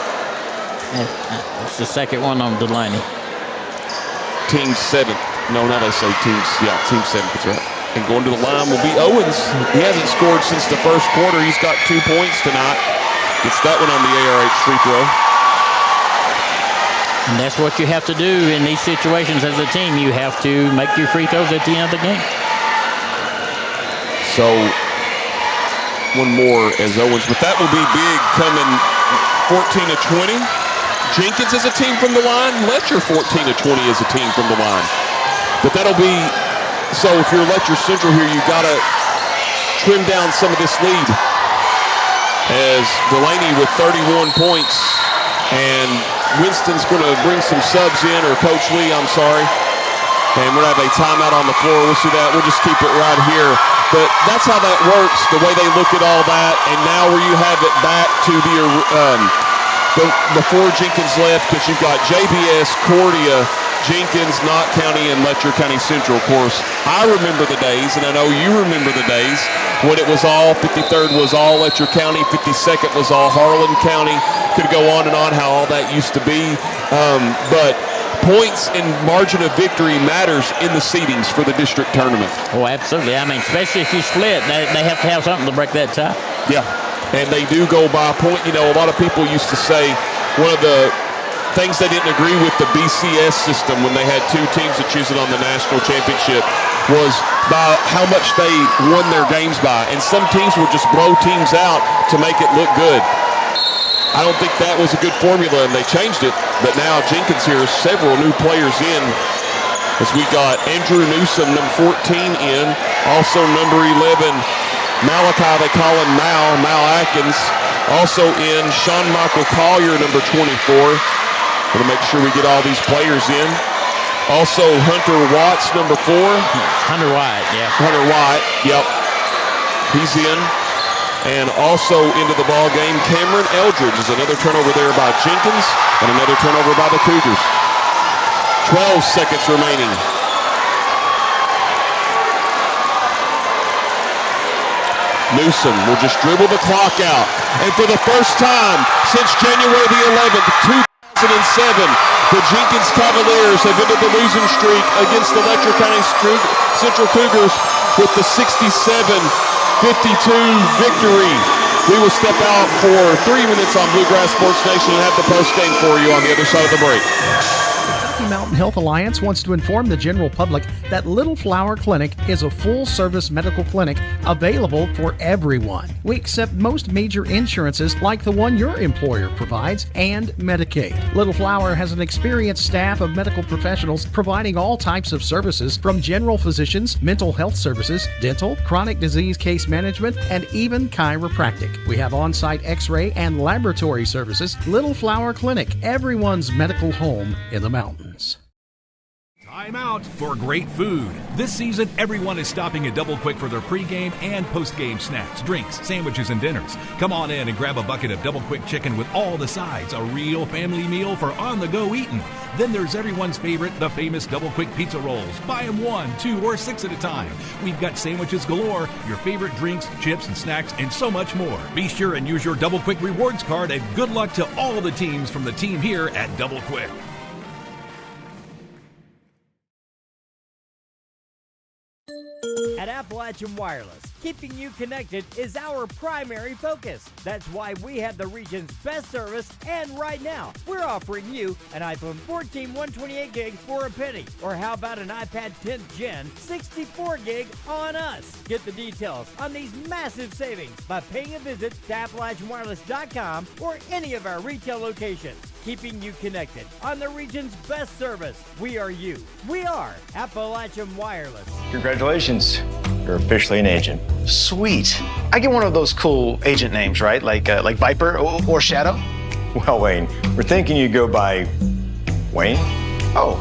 It's the second one on Delaney. Team 7. No, now they say team 7. That's right. And going to the line will be Owens. He hasn't scored since the first quarter. He's got 2 points tonight. Gets that one on the ARH free throw. And that's what you have to do in these situations as a team. You have to make your free throws at the end of the game. So, one more as Owens, but that will be big, coming 14-20. Jenkins as a team from the line, Letcher 14-20 as a team from the line. But that'll be, so if you're Letcher Central here, you got to trim down some of this lead. As Delaney with 31 points, and Winston's going to bring some subs in, or Coach Lee, I'm sorry. And we're going to have a timeout on the floor. We'll see that. We'll just keep it right here. But that's how that works, the way they look at all that. And now where you have it back to the before Jenkins left, because you've got JBS, Cordia, Jenkins, Knott County, and Letcher County Central. Of course, I remember the days, and I know you remember the days, when it was all 53rd was all Letcher County, 52nd was all Harlan County. Could go on and on how all that used to be. But points and margin of victory matters in the seedings for the district tournament. Oh, absolutely. I mean, especially if you split, they have to have something to break that tie. Yeah, and they do go by point. You know, a lot of people used to say one of the things they didn't agree with the BCS system when they had 2 teams that choose it on the national championship was by how much they won their games by. And some teams would just blow teams out to make it look good. I don't think that was a good formula, and they changed it. But now Jenkins here has several new players in, as we got Andrew Newsom, number 14, in. Also number 11, Malachi, they call him Mal Atkins. Also in Sean Michael Collier, number 24. Going to make sure we get all these players in. Also, Hunter Watts, number 4. Hunter White, yeah. Hunter White, yep. He's in. And also into the ball game, Cameron Eldridge is another turnover there by Jenkins and another turnover by the Cougars. 12 seconds remaining. Newsom will just dribble the clock out. And for the first time since January the 11th, 2007, the Jenkins Cavaliers have ended the losing streak against the Letcher County Central Cougars with the 67-52 victory. We will step out for 3 minutes on Bluegrass Sports Nation and have the post game for you on the other side of the break. Mountain Health Alliance wants to inform the general public that Little Flower Clinic is a full-service medical clinic available for everyone. We accept most major insurances like the one your employer provides and Medicaid. Little Flower has an experienced staff of medical professionals providing all types of services from general physicians, mental health services, dental, chronic disease case management, and even chiropractic. We have on-site x-ray and laboratory services. Little Flower Clinic, everyone's medical home in the mountains. Time out for great food. This season, everyone is stopping at Double Quick for their pregame and postgame snacks, drinks, sandwiches, and dinners. Come on in and grab a bucket of Double Quick chicken with all the sides, a real family meal for on-the-go eating. Then there's everyone's favorite, the famous Double Quick pizza rolls. Buy them 1, 2, or 6 at a time. We've got sandwiches galore, your favorite drinks, chips, and snacks, and so much more. Be sure and use your Double Quick rewards card, and good luck to all the teams from the team here at Double Quick. At Appalachian Wireless, keeping you connected is our primary focus. That's why we have the region's best service, and right now, we're offering you an iPhone 14 128 gig for a penny. Or how about an iPad 10th Gen 64 gig on us? Get the details on these massive savings by paying a visit to AppalachianWireless.com or any of our retail locations. Keeping you connected on the region's best service. We are you. We are Appalachian Wireless. Congratulations. You're officially an agent. Sweet. I get one of those cool agent names, right? Like Viper or Shadow? Well, Wayne, we're thinking you go by Wayne? Oh,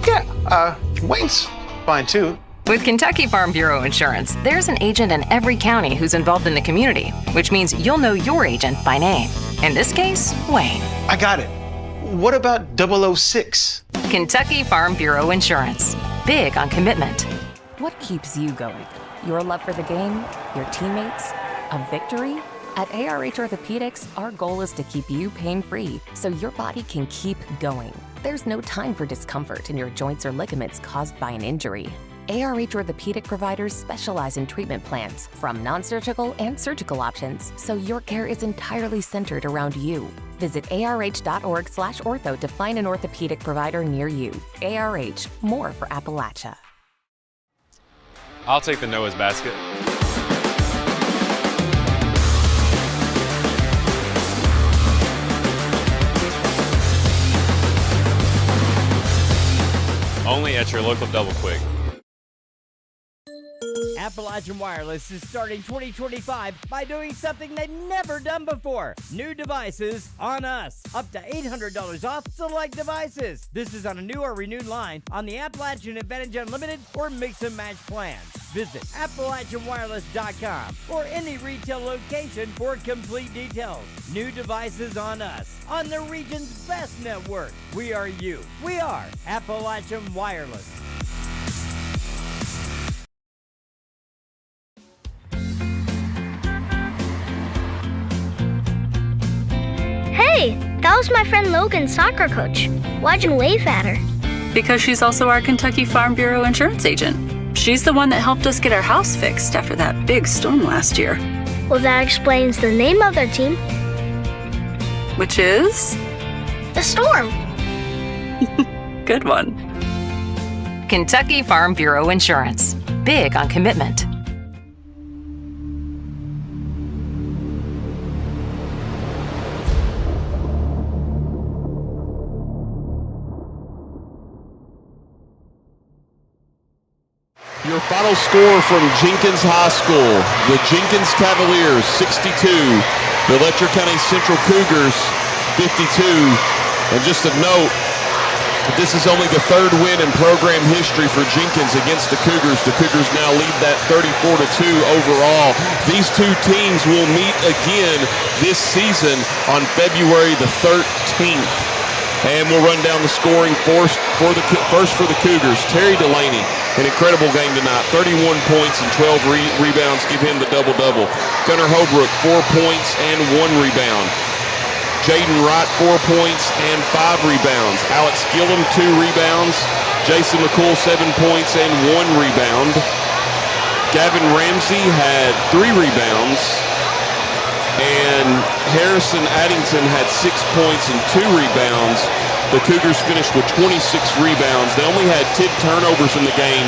yeah. Wayne's fine too. With Kentucky Farm Bureau Insurance, there's an agent in every county who's involved in the community, which means you'll know your agent by name. In this case, Wayne. I got it. What about 006? Kentucky Farm Bureau Insurance. Big on commitment. What keeps you going? Your love for the game? Your teammates? A victory? At ARH Orthopedics, our goal is to keep you pain-free so your body can keep going. There's no time for discomfort in your joints or ligaments caused by an injury. ARH Orthopedic providers specialize in treatment plans, from non-surgical and surgical options, so your care is entirely centered around you. Visit arh.org/ortho to find an orthopedic provider near you. ARH, more for Appalachia. I'll take the Noah's basket. Only at your local Double Quick. Appalachian Wireless is starting 2025 by doing something they've never done before. New devices on us. Up to $800 off select devices. This is on a new or renewed line on the Appalachian Advantage Unlimited or Mix and Match plans. Visit AppalachianWireless.com or any retail location for complete details. New devices on us. On the region's best network. We are you. We are Appalachian Wireless. Hey, that was my friend Logan's soccer coach. Why'd you wave at her? Because she's also our Kentucky Farm Bureau insurance agent. She's the one that helped us get our house fixed after that big storm last year. Well, that explains the name of their team. Which is? The Storm. Good one. Kentucky Farm Bureau Insurance. Big on commitment. Your final score from Jenkins High School. The Jenkins Cavaliers, 62. The Letcher County Central Cougars, 52. And just a note, This is only the third win in program history for Jenkins against the Cougars. The Cougars now lead that 34-2 overall. These two teams will meet again this season on February the 13th. And we'll run down the scoring first for the Cougars. Terry Delaney, an incredible game tonight. 31 points and 12 rebounds give him the double-double. Gunnar Holbrook, 4 points and 1 rebound. Jaden Wright, 4 points and 5 rebounds. Alex Gillum, 2 rebounds. Jason McCool, 7 points and 1 rebound. Gavin Ramsey had 3 rebounds. And Harrison Addington had 6 points and 2 rebounds. The Cougars finished with 26 rebounds. They only had 10 turnovers in the game,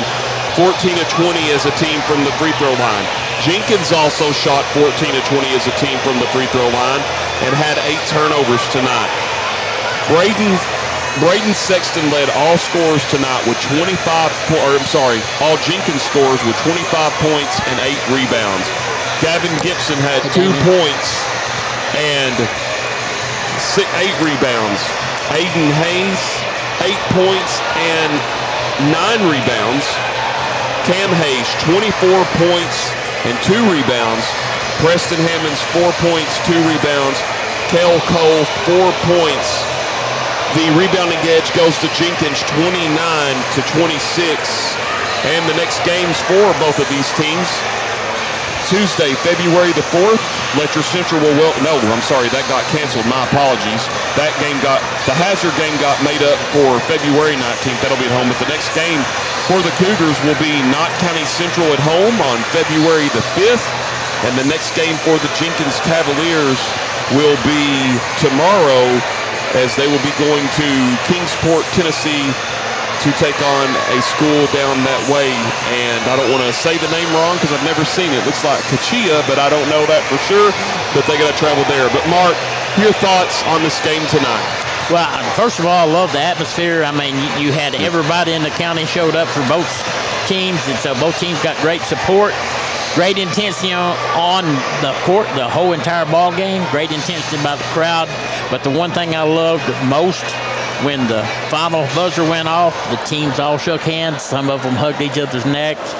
14 of 20 as a team from the free throw line. Jenkins also shot 14 of 20 as a team from the free throw line and had 8 turnovers tonight. Braden Sexton led all scorers tonight with all Jenkins scorers with 25 points and 8 rebounds. Gavin Gibson had 2 points and 8 rebounds. Aiden Hayes, 8 points and 9 rebounds. Cam Hayes, 24 points and 2 rebounds. Preston Hammonds, 4 points, 2 rebounds. Kel Cole, 4 points. The rebounding edge goes to Jenkins, 29-26. And the next games for both of these teams. Tuesday, February the 4th, Letcher Central will that got canceled. My apologies. The Hazard game got made up for February 19th. That'll be at home. But the next game for the Cougars will be Knott County Central at home on February the 5th. And the next game for the Jenkins Cavaliers will be tomorrow, as they will be going to Kingsport, Tennessee, to take on a school down that way. And I don't want to say the name wrong because I've never seen it. Looks like Kachia, but I don't know that for sure. But they got to travel there. But Mark, your thoughts on this game tonight? Well, first of all, I love the atmosphere. I mean, you had everybody in the county showed up for both teams, and so both teams got great support. Great intensity on the court, the whole entire ball game. Great intensity by the crowd. But the one thing I loved most, when the final buzzer went off, the teams all shook hands. Some of them hugged each other's necks.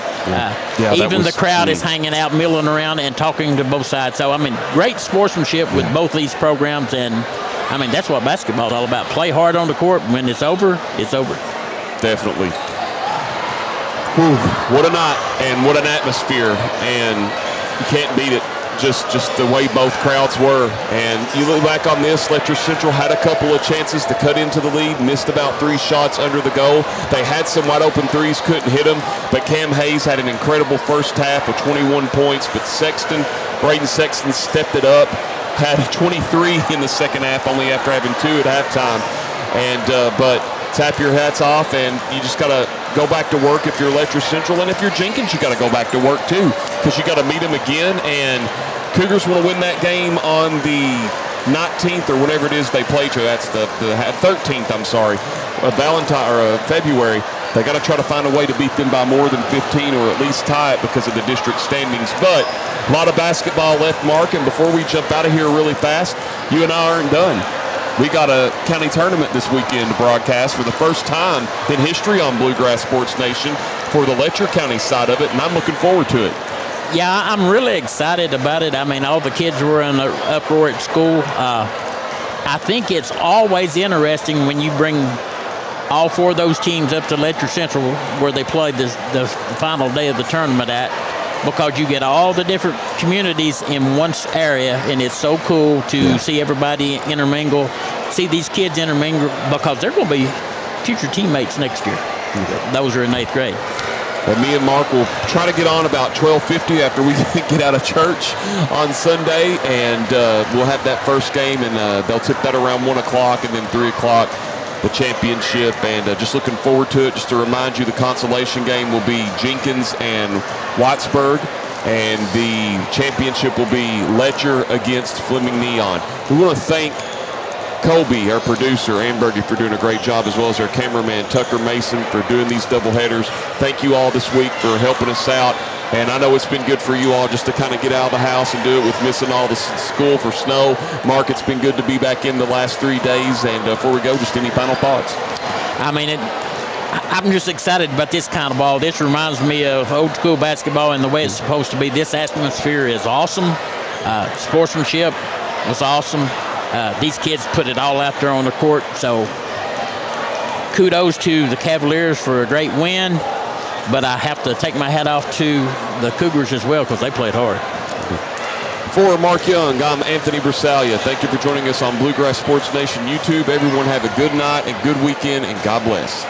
Even the crowd is hanging out, milling around, and talking to both sides. So, I mean, great sportsmanship with both these programs. And, I mean, that's what basketball is all about. Play hard on the court. When it's over, it's over. Definitely. Whew, what a night and what an atmosphere. And you can't beat it. Just the way both crowds were. And you look back on this, Letcher Central had a couple of chances to cut into the lead, missed about 3 shots under the goal. They had some wide open threes, couldn't hit them, but Cam Hayes had an incredible first half with 21 points, but Braden Sexton stepped it up, had 23 in the second half, only after having 2 at halftime. And but tap your hats off, and you just got to go back to work if you're Letcher Central. And if you're Jenkins, you got to go back to work too, because you got to meet them again. And Cougars want to win that game on the 19th or whenever it is they play to. That's the 13th, February. They got to try to find a way to beat them by more than 15 or at least tie it because of the district standings. But a lot of basketball left, Mark. And before we jump out of here really fast, you and I aren't done. We got a county tournament this weekend to broadcast for the first time in history on Bluegrass Sports Nation for the Letcher County side of it, and I'm looking forward to it. Yeah, I'm really excited about it. I mean, all the kids were in an uproar at school. I think it's always interesting when you bring all 4 of those teams up to Letcher Central where they played the final day of the tournament at, because you get all the different communities in one area, and it's so cool to see everybody intermingle, see these kids intermingle, because they're going to be future teammates next year. Those are in 8th grade. And me and Mark will try to get on about 12:50 after we get out of church on Sunday, and we'll have that first game, and they'll tip that around 1 o'clock, and then 3 o'clock the championship. And just looking forward to it. Just to remind you, the consolation game will be Jenkins and Whitesburg, and the championship will be Letcher against Fleming Neon. We want to thank Colby, our producer, Ambergy, for doing a great job, as well as our cameraman, Tucker Mason, for doing these doubleheaders. Thank you all this week for helping us out. And I know it's been good for you all just to kind of get out of the house and do it with missing all the school for snow. Mark, it's been good to be back in the last 3 days. And before we go, just any final thoughts? I mean, I'm just excited about this kind of ball. This reminds me of old school basketball and the way it's supposed to be. This atmosphere is awesome. Sportsmanship was awesome. These kids put it all out there on the court. So kudos to the Cavaliers for a great win. But I have to take my hat off to the Cougars as well because they played hard. For Mark Young, I'm Anthony Brisalia. Thank you for joining us on Bluegrass Sports Nation YouTube. Everyone have a good night and good weekend, and God bless.